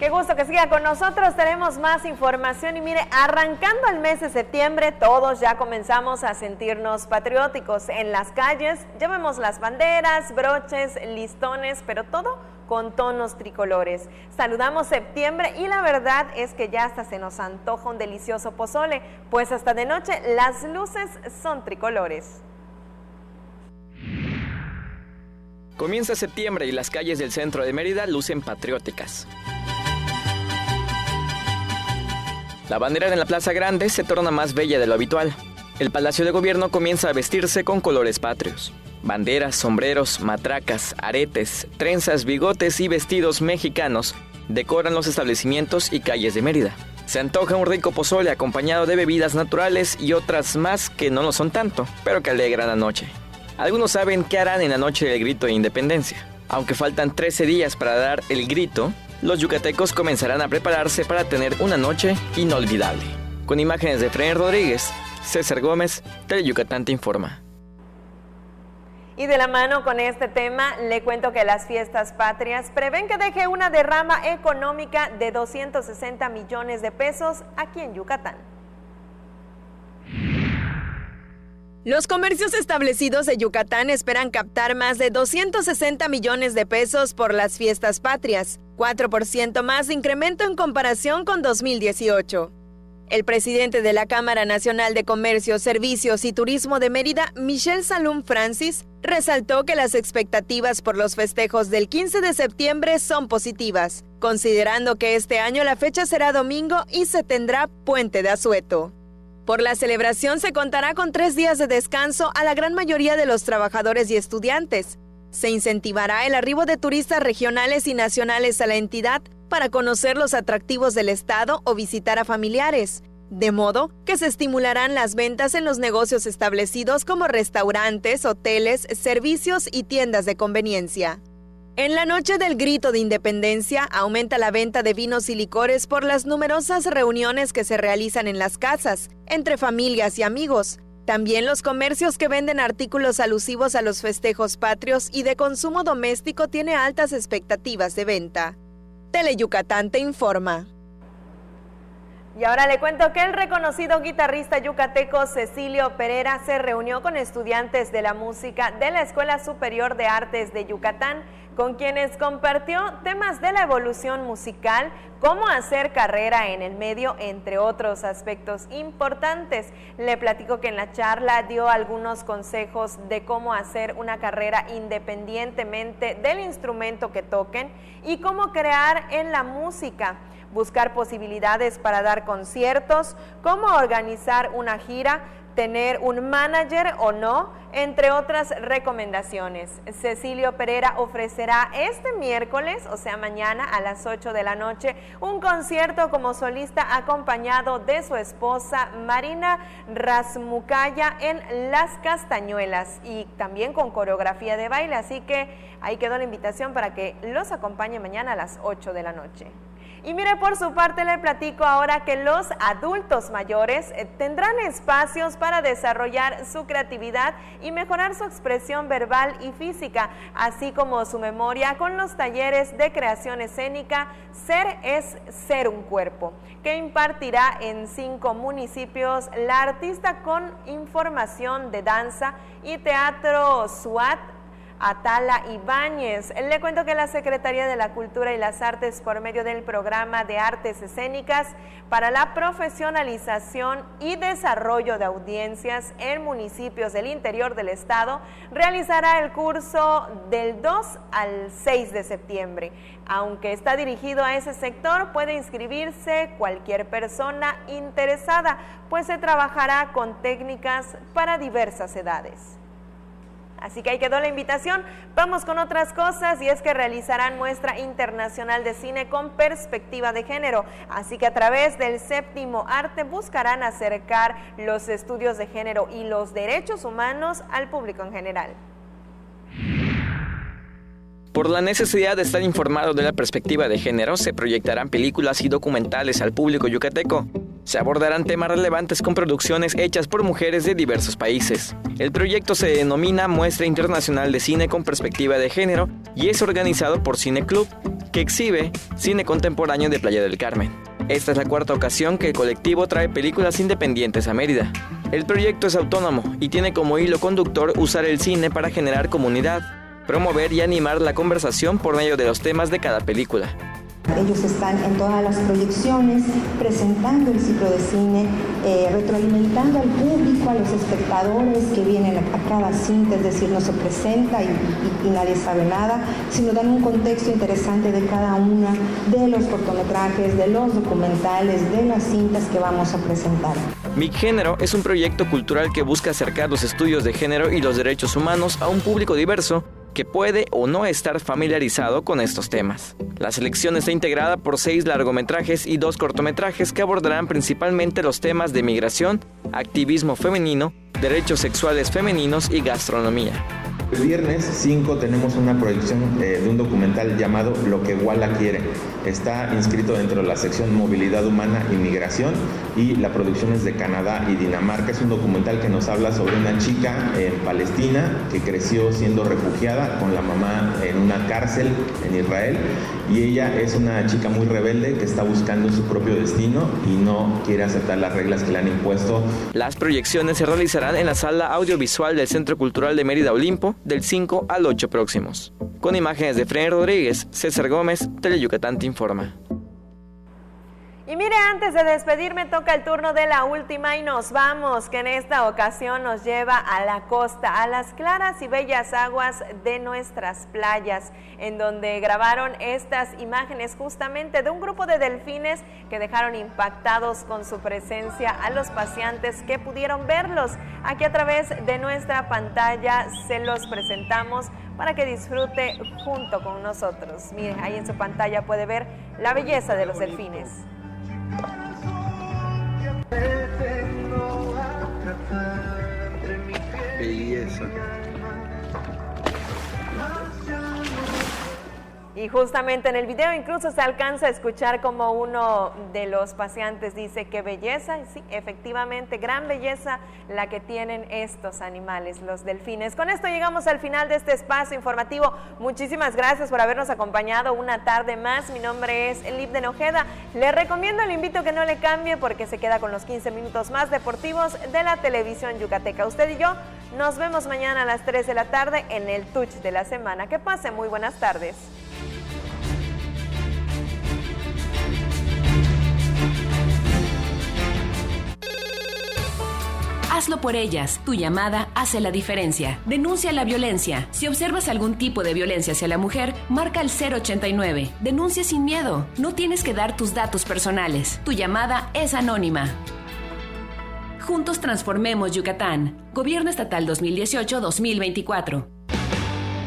[SPEAKER 1] Qué gusto que siga con nosotros, tenemos más información y mire, arrancando el mes de septiembre, todos ya comenzamos a sentirnos patrióticos. En las calles llevemos las banderas, broches, listones, pero todo con tonos tricolores. Saludamos septiembre y la verdad es que ya hasta se nos antoja un delicioso pozole, pues hasta de noche las luces son tricolores.
[SPEAKER 3] Comienza septiembre y las calles del centro de Mérida lucen patrióticas. La bandera en la Plaza Grande se torna más bella de lo habitual. El Palacio de Gobierno comienza a vestirse con colores patrios. Banderas, sombreros, matracas, aretes, trenzas, bigotes y vestidos mexicanos decoran los establecimientos y calles de Mérida. Se antoja un rico pozole acompañado de bebidas naturales y otras más que no lo son tanto, pero que alegran la noche. Algunos saben qué harán en la noche del grito de independencia. Aunque faltan 13 días para dar el grito, los yucatecos comenzarán a prepararse para tener una noche inolvidable. Con imágenes de Efraín Rodríguez, César Gómez, Teleyucatán te informa.
[SPEAKER 1] Y de la mano con este tema, le cuento que las fiestas patrias prevén que deje una derrama económica de 260 millones de pesos aquí en Yucatán. Los comercios establecidos de Yucatán esperan captar más de 260 millones de pesos por las fiestas patrias, 4% más de incremento en comparación con 2018. El presidente de la Cámara Nacional de Comercio, Servicios y Turismo de Mérida, Michelle Salum Francis, resaltó que las expectativas por los festejos del 15 de septiembre son positivas, considerando que este año la fecha será domingo y se tendrá puente de asueto. Por la celebración se contará con 3 días de descanso a la gran mayoría de los trabajadores y estudiantes. Se incentivará el arribo de turistas regionales y nacionales a la entidad para conocer los atractivos del estado o visitar a familiares, de modo que se estimularán las ventas en los negocios establecidos como restaurantes, hoteles, servicios y tiendas de conveniencia. En la noche del grito de independencia aumenta la venta de vinos y licores por las numerosas reuniones que se realizan en las casas, entre familias y amigos. También los comercios que venden artículos alusivos a los festejos patrios y de consumo doméstico tiene altas expectativas de venta. Teleyucatán te informa. Y ahora le cuento que el reconocido guitarrista yucateco Cecilio Pereira se reunió con estudiantes de la música de la Escuela Superior de Artes de Yucatán, con quienes compartió temas de la evolución musical, cómo hacer carrera en el medio, entre otros aspectos importantes. Le platico que en la charla dio algunos consejos de cómo hacer una carrera independientemente del instrumento que toquen y cómo crear en la música, buscar posibilidades para dar conciertos, cómo organizar una gira, tener un manager o no, entre otras recomendaciones. Cecilio Pereira ofrecerá este miércoles, o sea mañana a las 8 de la noche, un concierto como solista acompañado de su esposa Marina Razmukaya en Las Castañuelas y también con coreografía de baile, así que ahí quedó la invitación para que los acompañe mañana a las 8 de la noche. Y mire, por su parte le platico ahora que los adultos mayores tendrán espacios para desarrollar su creatividad y mejorar su expresión verbal y física, así como su memoria con los talleres de creación escénica Ser es Ser un Cuerpo, que impartirá en 5 municipios la artista con información de danza y teatro SWAT, Atala Ibáñez. Le cuento que la Secretaría de la Cultura y las Artes, por medio del Programa de Artes Escénicas para la Profesionalización y Desarrollo de Audiencias en municipios del interior del estado, realizará el curso del 2 al 6 de septiembre. Aunque está dirigido a ese sector, puede inscribirse cualquier persona interesada, pues se trabajará con técnicas para diversas edades. Así que ahí quedó la invitación. Vamos con otras cosas, y es que realizarán muestra internacional de cine con perspectiva de género. Así que a través del séptimo arte buscarán acercar los estudios de género y los derechos humanos al público en general.
[SPEAKER 3] Por la necesidad de estar informado de la perspectiva de género, se proyectarán películas y documentales al público yucateco. Se abordarán temas relevantes con producciones hechas por mujeres de diversos países. El proyecto se denomina Muestra Internacional de Cine con Perspectiva de Género y es organizado por Cine Club, que exhibe cine contemporáneo de Playa del Carmen. Esta es la cuarta ocasión que el colectivo trae películas independientes a Mérida. El proyecto es autónomo y tiene como hilo conductor usar el cine para generar comunidad, promover y animar la conversación por medio de los temas de cada película.
[SPEAKER 5] Ellos están en todas las proyecciones, presentando el ciclo de cine, retroalimentando al público, a los espectadores que vienen a cada cinta, es decir, no se presenta y nadie sabe nada, sino dan un contexto interesante de cada una de los cortometrajes, de los documentales, de las cintas que vamos a presentar.
[SPEAKER 3] Micgénero es un proyecto cultural que busca acercar los estudios de género y los derechos humanos a un público diverso que puede o no estar familiarizado con estos temas. La selección está integrada por 6 largometrajes y 2 cortometrajes que abordarán principalmente los temas de migración, activismo femenino, derechos sexuales femeninos y gastronomía.
[SPEAKER 6] El viernes 5 tenemos una proyección de un documental llamado Lo que Walla quiere. Está inscrito dentro de la sección Movilidad Humana y Migración y la producción es de Canadá y Dinamarca. Es un documental que nos habla sobre una chica en Palestina que creció siendo refugiada con la mamá en una cárcel en Israel y ella es una chica muy rebelde que está buscando su propio destino y no quiere aceptar las reglas que le han impuesto.
[SPEAKER 3] Las proyecciones se realizarán en la sala audiovisual del Centro Cultural de Mérida Olimpo del 5 al 8 próximos. Con imágenes de Fren Rodríguez, César Gómez, Teleyucatán te informa.
[SPEAKER 1] Y mire, antes de despedirme toca el turno de la última y nos vamos, que en esta ocasión nos lleva a la costa, a las claras y bellas aguas de nuestras playas, en donde grabaron estas imágenes justamente de un grupo de delfines que dejaron impactados con su presencia a los paseantes que pudieron verlos. Aquí a través de nuestra pantalla se los presentamos para que disfrute junto con nosotros. Mire, ahí en su pantalla puede ver la belleza de los delfines.
[SPEAKER 6] Belleza.
[SPEAKER 1] Y justamente en el video incluso se alcanza a escuchar como uno de los paseantes dice qué belleza, y sí, efectivamente, gran belleza la que tienen estos animales, los delfines. Con esto llegamos al final de este espacio informativo. Muchísimas gracias por habernos acompañado una tarde más. Mi nombre es Elibden Ojeda. Le recomiendo, le invito a que no le cambie porque se queda con los 15 minutos más deportivos de la televisión yucateca. Usted y yo nos vemos mañana a las 3 de la tarde en el Touch de la semana. Que pase muy buenas tardes.
[SPEAKER 24] Hazlo por ellas. Tu llamada hace la diferencia. Denuncia la violencia. Si observas algún tipo de violencia hacia la mujer, marca el 089. Denuncia sin miedo. No tienes que dar tus datos personales. Tu llamada es anónima. Juntos transformemos Yucatán. Gobierno Estatal 2018-2024.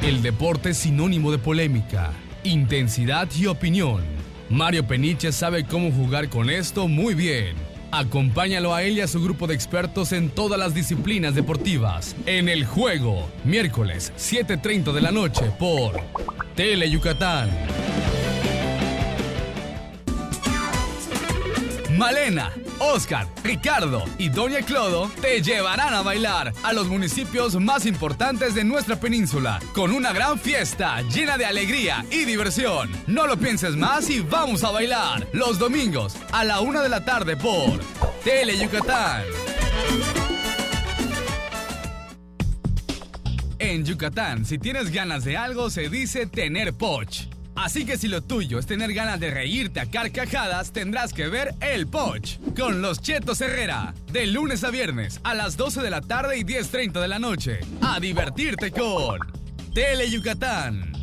[SPEAKER 11] El deporte es sinónimo de polémica, intensidad y opinión. Mario Peniche sabe cómo jugar con esto muy bien. Acompáñalo a él y a su grupo de expertos en todas las disciplinas deportivas. En El Juego, miércoles 7:30 de la noche por Teleyucatán. Malena, Oscar, Ricardo y Doña Clodo te llevarán a bailar a los municipios más importantes de nuestra península con una gran fiesta llena de alegría y diversión. No lo pienses más y vamos a bailar los domingos a la 1 de la tarde por Teleyucatán. En Yucatán, si tienes ganas de algo, se dice tener poch. Así que si lo tuyo es tener ganas de reírte a carcajadas, tendrás que ver El Poch con los Chetos Herrera, de lunes a viernes a las 12 de la tarde y 10:30 de la noche. A divertirte con Teleyucatán.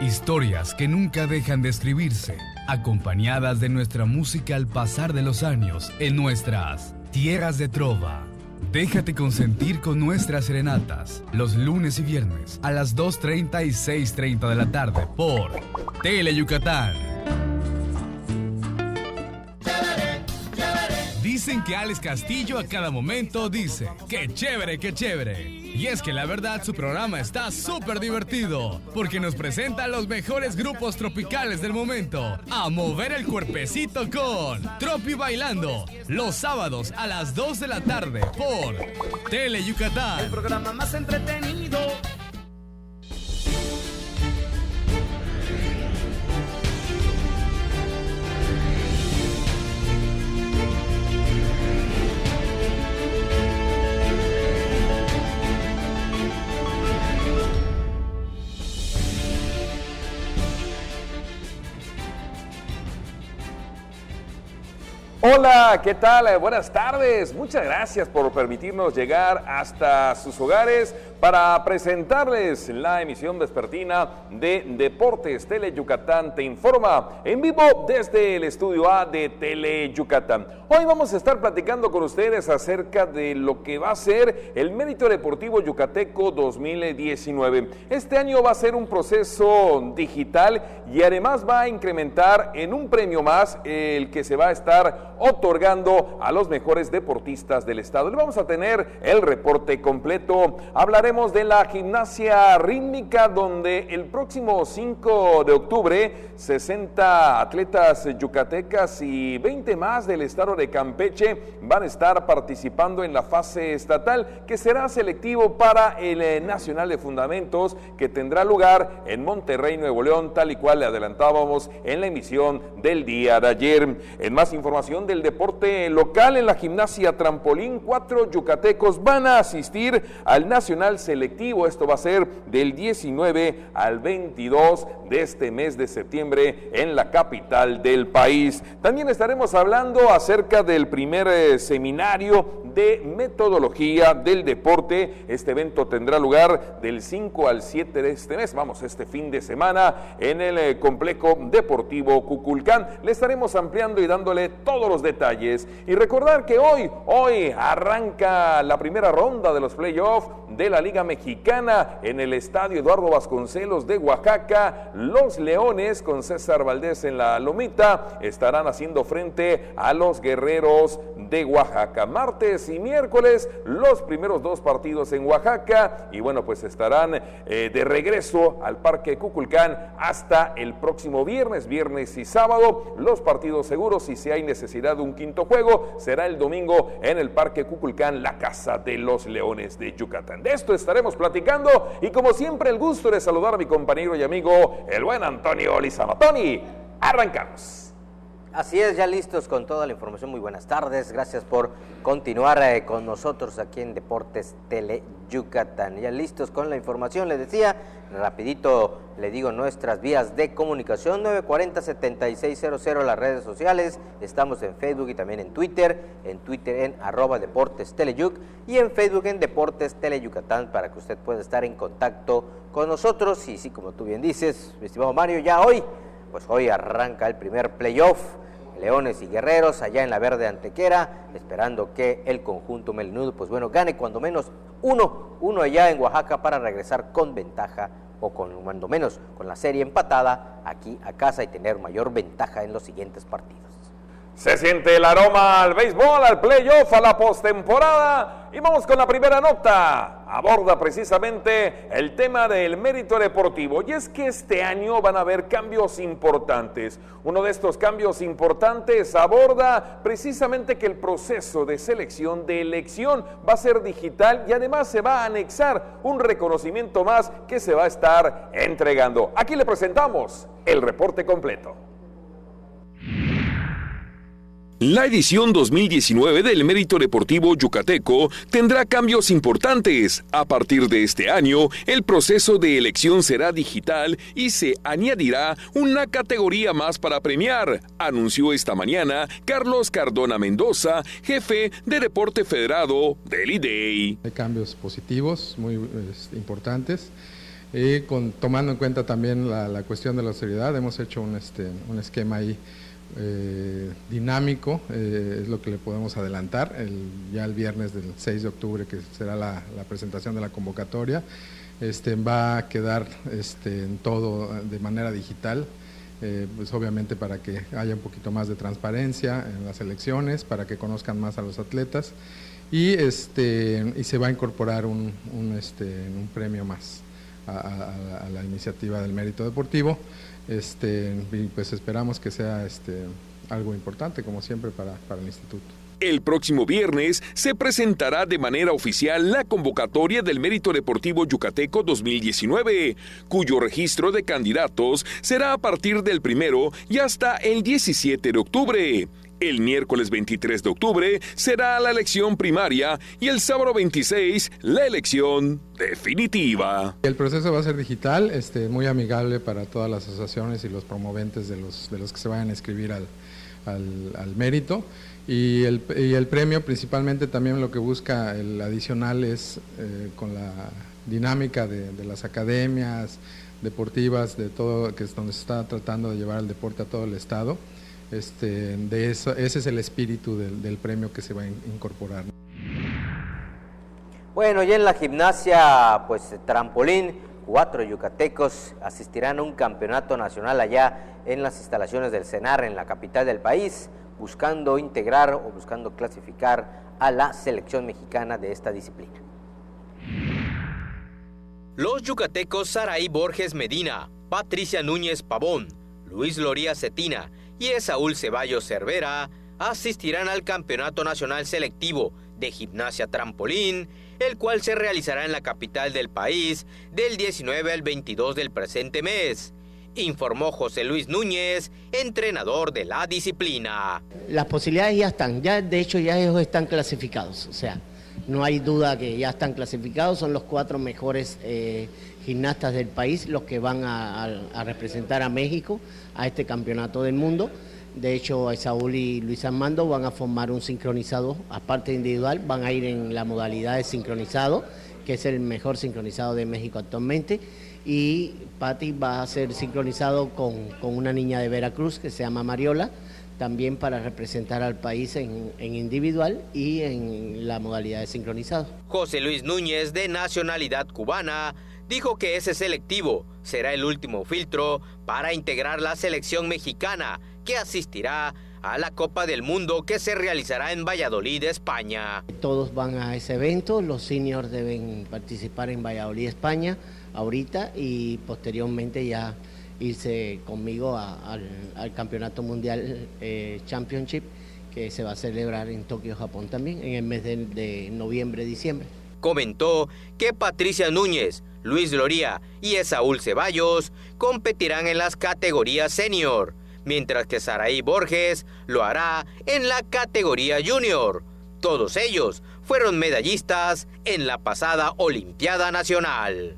[SPEAKER 11] Historias que nunca dejan de escribirse, acompañadas de nuestra música al pasar de los años en nuestras tierras de trova. Déjate consentir con nuestras serenatas los lunes y viernes a las 2:30 y 6:30 de la tarde por Teleyucatán. Dicen que Alex Castillo a cada momento dice ¡qué chévere, qué chévere! Y es que la verdad su programa está súper divertido porque nos presenta a los mejores grupos tropicales del momento a mover el cuerpecito con Tropi Bailando los sábados a las 2 de la tarde por Teleyucatán.
[SPEAKER 7] El programa más entretenido. Hola, ¿qué tal? Buenas tardes. Muchas gracias por permitirnos llegar hasta sus hogares para presentarles la emisión vespertina de Deportes Tele Yucatán Te Informa, en vivo desde el estudio A de Tele Yucatán. Hoy vamos a estar platicando con ustedes acerca de lo que va a ser el Mérito Deportivo Yucateco 2019. Este año va a ser un proceso digital y además va a incrementar en un premio más el que se va a estar otorgando a los mejores deportistas del estado. Le vamos a tener el reporte completo. Hablaremos de la gimnasia rítmica, donde el próximo 5 de octubre 60 atletas yucatecas y 20 más del estado de Campeche van a estar participando en la fase estatal, que será selectivo para el Nacional de Fundamentos, que tendrá lugar en Monterrey, Nuevo León, tal y cual le adelantábamos en la emisión del día de ayer. En más información del deporte local, en la gimnasia trampolín, 4 yucatecos van a asistir al Nacional Selectivo. Esto va a ser del 19 al 22 de este mes de septiembre en la capital del país. También estaremos hablando acerca del primer seminario de metodología del deporte. Este evento tendrá lugar del 5 al 7 de este mes, este fin de semana, en el complejo deportivo Cuculcán. Le estaremos ampliando y dándole todos los detalles. Y recordar que hoy arranca la primera ronda de los playoffs de la Liga Mexicana en el estadio Eduardo Vasconcelos de Oaxaca. Los Leones, con César Valdés en la lomita, estarán haciendo frente a los Guerreros de Oaxaca. Martes y miércoles, los primeros 2 partidos en Oaxaca, y bueno, pues estarán de regreso al Parque Cuculcán hasta el próximo viernes y sábado. Los partidos seguros, y si hay necesidad de un quinto juego, será el domingo en el Parque Cuculcán, la casa de los Leones de Yucatán. De esto estaremos platicando, y como siempre, el gusto de saludar a mi compañero y amigo, el buen Antonio Lizama. Tony, arrancamos.
[SPEAKER 12] Así es, ya listos con toda la información. Muy buenas tardes, gracias por continuar con nosotros aquí en Deportes Tele Yucatán. Ya listos con la información, les decía, rapidito le digo nuestras vías de comunicación: 940-7600, las redes sociales. Estamos en Facebook y también en Twitter en @Deportes Teleyuc, y en Facebook en Deportes Tele Yucatán, para que usted pueda estar en contacto con nosotros. Y sí, como tú bien dices, mi estimado Mario, ya hoy arranca el primer playoff, Leones y Guerreros allá en la Verde Antequera, esperando que el conjunto melinudo gane cuando menos uno allá en Oaxaca, para regresar con ventaja, o cuando menos con la serie empatada aquí a casa, y tener mayor ventaja en los siguientes partidos.
[SPEAKER 7] Se siente el aroma al béisbol, al playoff, a la postemporada, y vamos con la primera nota. Aborda precisamente el tema del mérito deportivo, y es que este año van a haber cambios importantes. Uno de estos cambios importantes aborda precisamente que el proceso de selección, de elección, va a ser digital, y además se va a anexar un reconocimiento más que se va a estar entregando. Aquí le presentamos el reporte completo.
[SPEAKER 13] La edición 2019 del Mérito Deportivo Yucateco tendrá cambios importantes. A partir de este año, el proceso de elección será digital y se añadirá una categoría más para premiar, anunció esta mañana Carlos Cardona Mendoza, jefe de Deporte Federado del IDEI.
[SPEAKER 14] Hay cambios positivos muy importantes. Tomando en cuenta también la cuestión de la seriedad, hemos hecho un esquema ahí dinámico, es lo que le podemos adelantar. Ya el viernes del 6 de octubre, que será la presentación de la convocatoria, va a quedar en todo de manera digital, pues obviamente para que haya un poquito más de transparencia en las elecciones, para que conozcan más a los atletas, y se va a incorporar un premio más a la iniciativa del mérito deportivo. Y pues esperamos que sea algo importante, como siempre, para el instituto.
[SPEAKER 13] El próximo viernes se presentará de manera oficial la convocatoria del Mérito Deportivo Yucateco 2019, cuyo registro de candidatos será a partir del 1 y hasta el 17 de octubre. El miércoles 23 de octubre será la elección primaria y el sábado 26 la elección definitiva.
[SPEAKER 14] El proceso va a ser digital, muy amigable para todas las asociaciones y los promoventes de los que se vayan a inscribir al mérito, Y el premio principalmente también lo que busca el adicional es con la dinámica de las academias deportivas, de todo, que es donde se está tratando de llevar el deporte a todo el estado. Ese es el espíritu del premio que se va a incorporar.
[SPEAKER 12] Bueno, y en la gimnasia, pues trampolín, 4 yucatecos asistirán a un campeonato nacional allá en las instalaciones del CENAR en la capital del país, buscando integrar o buscando clasificar a la selección mexicana de esta disciplina.
[SPEAKER 15] Los yucatecos Saraí Borges Medina, Patricia Núñez Pavón, Luis Loría Cetina y Esaúl Ceballos Cervera asistirán al Campeonato Nacional Selectivo de Gimnasia Trampolín, el cual se realizará en la capital del país del 19 al 22 del presente mes, informó José Luis Núñez, entrenador de la disciplina.
[SPEAKER 16] Las posibilidades ya están, de hecho ya ellos están clasificados, o sea, no hay duda que ya están clasificados, son los 4 mejores gimnastas del país los que van a representar a México a este campeonato del mundo. De hecho, Saúl y Luis Armando van a formar un sincronizado, aparte individual, van a ir en la modalidad de sincronizado, que es el mejor sincronizado de México actualmente, y Pati va a ser sincronizado con una niña de Veracruz que se llama Mariola, también para representar al país en individual y en la modalidad de sincronizado.
[SPEAKER 15] José Luis Núñez, de nacionalidad cubana, dijo que ese selectivo será el último filtro para integrar la selección mexicana que asistirá a la Copa del Mundo que se realizará en Valladolid, España.
[SPEAKER 16] Todos van a ese evento, los seniors deben participar en Valladolid, España, ahorita, y posteriormente ya irse conmigo al Campeonato Mundial Championship, que se va a celebrar en Tokio, Japón también, en el mes de noviembre-diciembre.
[SPEAKER 15] Comentó que Patricia Núñez, Luis Loría y Esaúl Ceballos competirán en las categorías senior, mientras que Saraí Borges lo hará en la categoría junior. Todos ellos fueron medallistas en la pasada Olimpiada Nacional.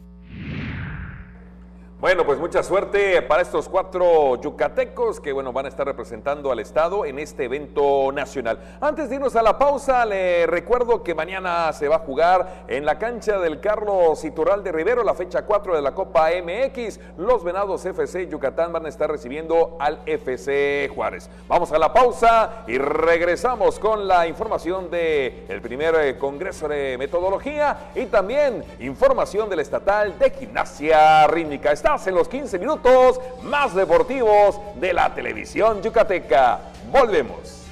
[SPEAKER 7] Bueno, pues mucha suerte para estos 4 yucatecos que, bueno, van a estar representando al estado en este evento nacional. Antes de irnos a la pausa, le recuerdo que mañana se va a jugar en la cancha del Carlos Iturralde Rivero, la fecha 4 de la Copa MX. Los Venados FC Yucatán van a estar recibiendo al FC Juárez. Vamos a la pausa y regresamos con la información del primer Congreso de Metodología y también información del Estatal de Gimnasia Rítmica. En los 15 minutos más deportivos de la televisión yucateca. Volvemos.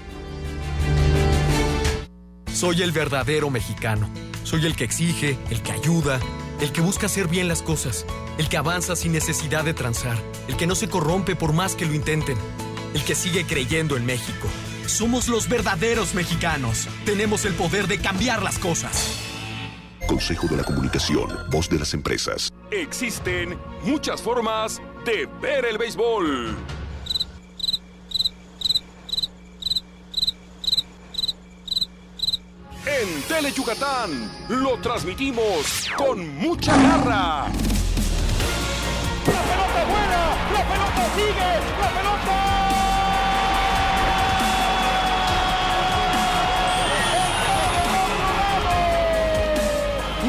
[SPEAKER 17] Soy el verdadero mexicano. Soy el que exige, el que ayuda, el que busca hacer bien las cosas, el que avanza sin necesidad de transar, el que no se corrompe por más que lo intenten, el que sigue creyendo en México. Somos los verdaderos mexicanos. Tenemos el poder de cambiar las cosas.
[SPEAKER 19] Consejo de la Comunicación, voz de las empresas.
[SPEAKER 13] Existen muchas formas de ver el béisbol. En Tele Yucatán lo transmitimos con mucha garra.
[SPEAKER 25] ¡La pelota buena! ¡La pelota sigue! ¡La pelota!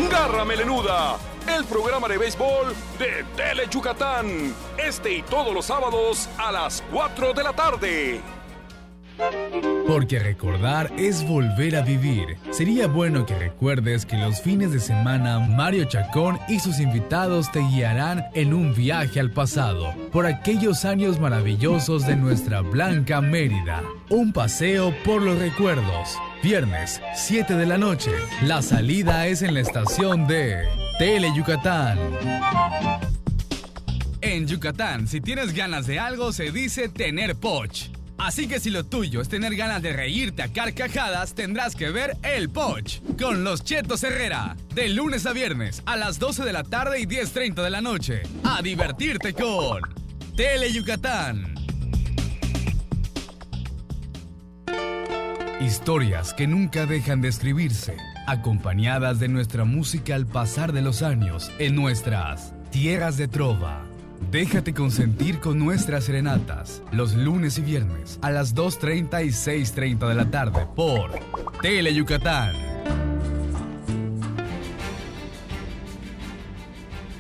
[SPEAKER 13] Garra Melenuda, el programa de béisbol de Tele Yucatán. Y todos los sábados a las 4 de la tarde.
[SPEAKER 11] Porque recordar es volver a vivir. Sería bueno que recuerdes que los fines de semana Mario Chacón y sus invitados te guiarán en un viaje al pasado, por aquellos años maravillosos de nuestra blanca Mérida. Un paseo por los recuerdos. Viernes, 7 de la noche. La salida es en la estación de Tele Yucatán. En Yucatán, si tienes ganas de algo, se dice tener poch. Así que si lo tuyo es tener ganas de reírte a carcajadas, tendrás que ver El Poch con los Chetos Herrera. De lunes a viernes a las 12 de la tarde y 10:30 de la noche. A divertirte con Tele Yucatán. Historias que nunca dejan de escribirse, acompañadas de nuestra música al pasar de los años en nuestras tierras de trova. Déjate consentir con nuestras serenatas, los lunes y viernes a las 2:30 y 6:30 de la tarde por Tele Yucatán.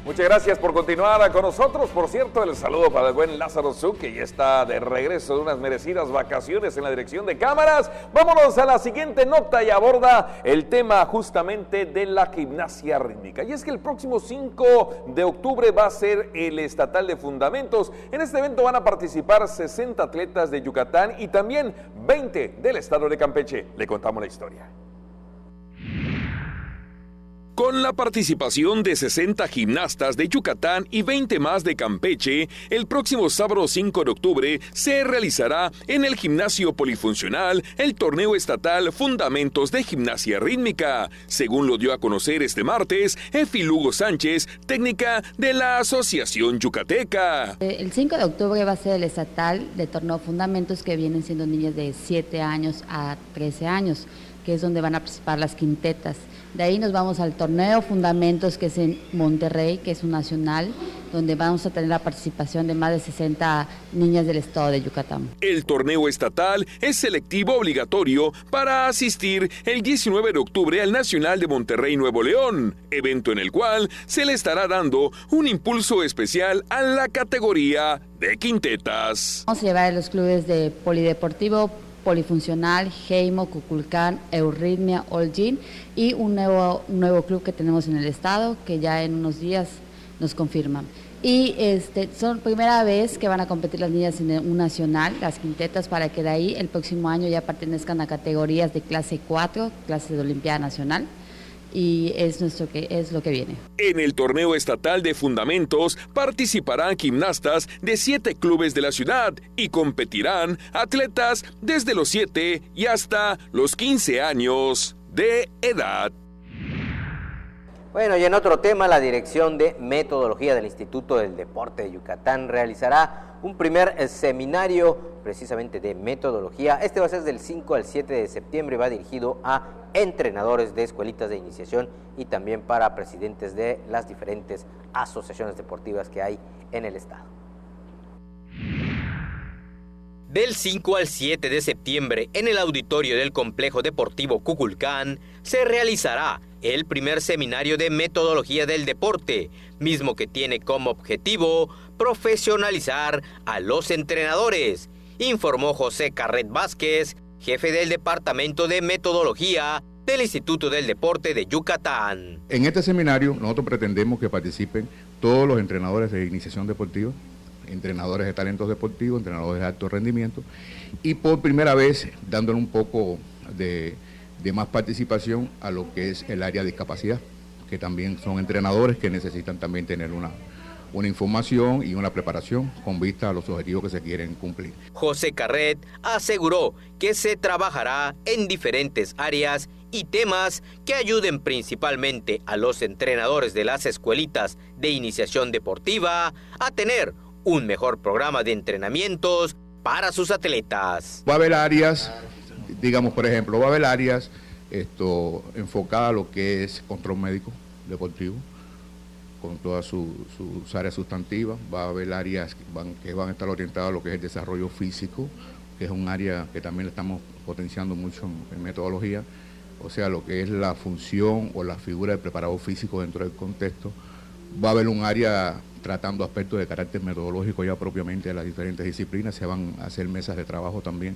[SPEAKER 7] Muchas gracias por continuar con nosotros. Por cierto, el saludo para el buen Lázaro Zú, que ya está de regreso de unas merecidas vacaciones en la dirección de cámaras. Vámonos a la siguiente nota y aborda el tema justamente de la gimnasia rítmica. Y es que el próximo 5 de octubre va a ser el Estatal de Fundamentos. En este evento van a participar 60 atletas de Yucatán y también 20 del estado de Campeche. Le contamos la historia.
[SPEAKER 13] Con la participación de 60 gimnastas de Yucatán y 20 más de Campeche, el próximo sábado 5 de octubre se realizará en el gimnasio polifuncional el torneo estatal Fundamentos de Gimnasia Rítmica, según lo dio a conocer este martes Efi Lugo Sánchez, técnica de la Asociación Yucateca.
[SPEAKER 2] El 5 de octubre va a ser el estatal de torneo Fundamentos, que vienen siendo niñas de 7 años a 13 años, que es donde van a participar las quintetas. De ahí nos vamos al torneo Fundamentos, que es en Monterrey, que es un nacional, donde vamos a tener la participación de más de 60 niñas del estado de Yucatán.
[SPEAKER 13] El torneo estatal es selectivo obligatorio para asistir el 19 de octubre al Nacional de Monterrey, Nuevo León, evento en el cual se le estará dando un impulso especial a la categoría de quintetas.
[SPEAKER 2] Vamos a llevar a los clubes de polideportivo, polifuncional, Heimo, Kukulcán, Euritmia, Holguín y un nuevo club que tenemos en el estado, que ya en unos días nos confirman. Y son primera vez que van a competir las niñas en un nacional, las quintetas, para que de ahí el próximo año ya pertenezcan a categorías de clase 4, clase de Olimpiada Nacional. Y es lo que viene.
[SPEAKER 13] En el torneo estatal de Fundamentos participarán gimnastas de 7 clubes de la ciudad y competirán atletas desde los 7 y hasta los 15 años de edad.
[SPEAKER 12] Bueno, y en otro tema, la Dirección de Metodología del Instituto del Deporte de Yucatán realizará un primer seminario precisamente de metodología. Este va a ser del 5 al 7 de septiembre, va dirigido a entrenadores de escuelitas de iniciación y también para presidentes de las diferentes asociaciones deportivas que hay en el estado.
[SPEAKER 15] Del 5 al 7 de septiembre, en el auditorio del Complejo Deportivo Kukulcán, se realizará el primer seminario de metodología del deporte, mismo que tiene como objetivo profesionalizar a los entrenadores, informó José Carret Vázquez, jefe del Departamento de Metodología del Instituto del Deporte de Yucatán.
[SPEAKER 18] En este seminario nosotros pretendemos que participen todos los entrenadores de iniciación deportiva, entrenadores de talentos deportivos, entrenadores de alto rendimiento, y por primera vez dándole un poco de más participación a lo que es el área de discapacidad, que también son entrenadores que necesitan también tener una información y una preparación con vista a los objetivos que se quieren cumplir.
[SPEAKER 15] José Carret aseguró que se trabajará en diferentes áreas y temas que ayuden principalmente a los entrenadores de las escuelitas de iniciación deportiva a tener un mejor programa de entrenamientos para sus atletas.
[SPEAKER 18] Va a haber áreas, digamos, por ejemplo, va a haber áreas enfocadas a lo que es control médico deportivo, con todas sus áreas sustantivas. Va a haber áreas que van a estar orientadas a lo que es el desarrollo físico, que es un área que también le estamos potenciando mucho en metodología, o sea, lo que es la función o la figura del preparador físico dentro del contexto. Va a haber un área tratando aspectos de carácter metodológico ya propiamente de las diferentes disciplinas. Se van a hacer mesas de trabajo también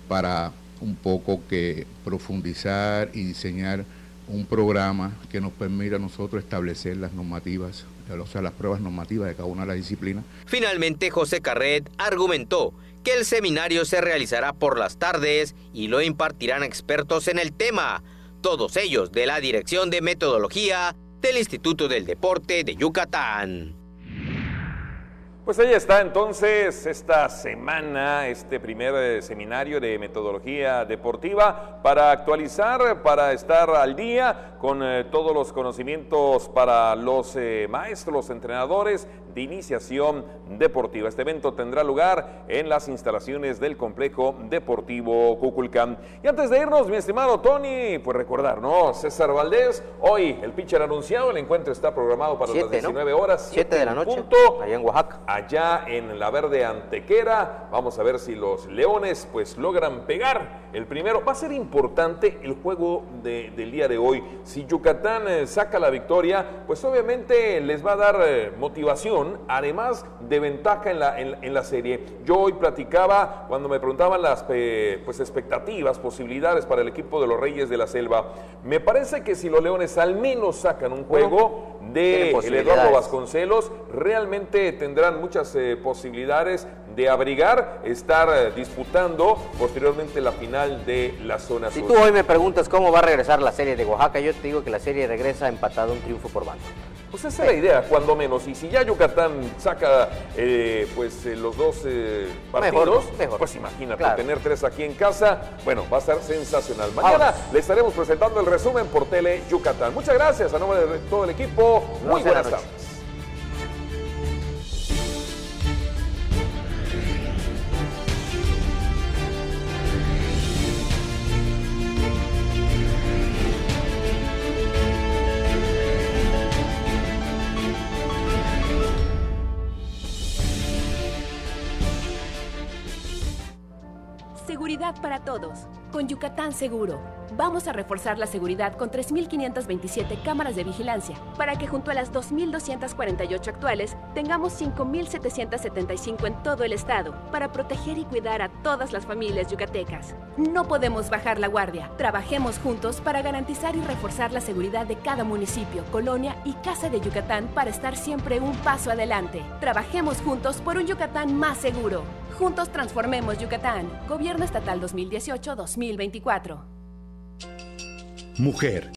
[SPEAKER 18] para un poco que profundizar y diseñar un programa que nos permita a nosotros establecer las normativas, o sea, las pruebas normativas de cada una de las disciplinas.
[SPEAKER 15] Finalmente, José Carret argumentó que el seminario se realizará por las tardes y lo impartirán expertos en el tema, todos ellos de la Dirección de Metodología del Instituto del Deporte de Yucatán.
[SPEAKER 7] Pues ahí está entonces esta semana, este primer seminario de metodología deportiva para actualizar, para estar al día con todos los conocimientos para los maestros, los entrenadores, de iniciación deportiva. Este evento tendrá lugar en las instalaciones del Complejo Deportivo Kukulcán. Y antes de irnos, mi estimado Tony, pues recordar, ¿no? César Valdés, hoy el pitcher anunciado, el encuentro está programado para las 19 horas.
[SPEAKER 12] 7 de la noche, allá en Oaxaca.
[SPEAKER 7] Allá en la Verde Antequera. Vamos a ver si los Leones pues logran pegar el primero. Va a ser importante el juego del día de hoy. Si Yucatán saca la victoria, pues obviamente les va a dar motivación, además de ventaja en la serie. Yo hoy platicaba, cuando me preguntaban las pues expectativas, posibilidades para el equipo de los Reyes de la Selva, me parece que si los Leones al menos sacan un juego de el Eduardo Vasconcelos, realmente tendrán muchas posibilidades de abrigar, estar disputando posteriormente la final de la zona sur.
[SPEAKER 12] Si tú hoy me preguntas cómo va a regresar la serie de Oaxaca, yo te digo que la serie regresa empatada, un triunfo por bando.
[SPEAKER 7] Pues esa es la idea, cuando menos. Y si ya Yucatán saca los dos partidos, mejor. Pues imagínate, tener 3 aquí en casa, bueno, va a estar sensacional. Mañana le estaremos presentando el resumen por Tele Yucatán. Muchas gracias a nombre de todo el equipo. Muy buenas tardes.
[SPEAKER 24] Seguridad para todos. Con Yucatán Seguro. Vamos a reforzar la seguridad con 3.527 cámaras de vigilancia para que junto a las 2.248 actuales tengamos 5.775 en todo el estado para proteger y cuidar a todas las familias yucatecas. No podemos bajar la guardia. Trabajemos juntos para garantizar y reforzar la seguridad de cada municipio, colonia y casa de Yucatán para estar siempre un paso adelante. Trabajemos juntos por un Yucatán más seguro. Juntos transformemos Yucatán. Gobierno Estatal 2018-2024.
[SPEAKER 4] Mujer,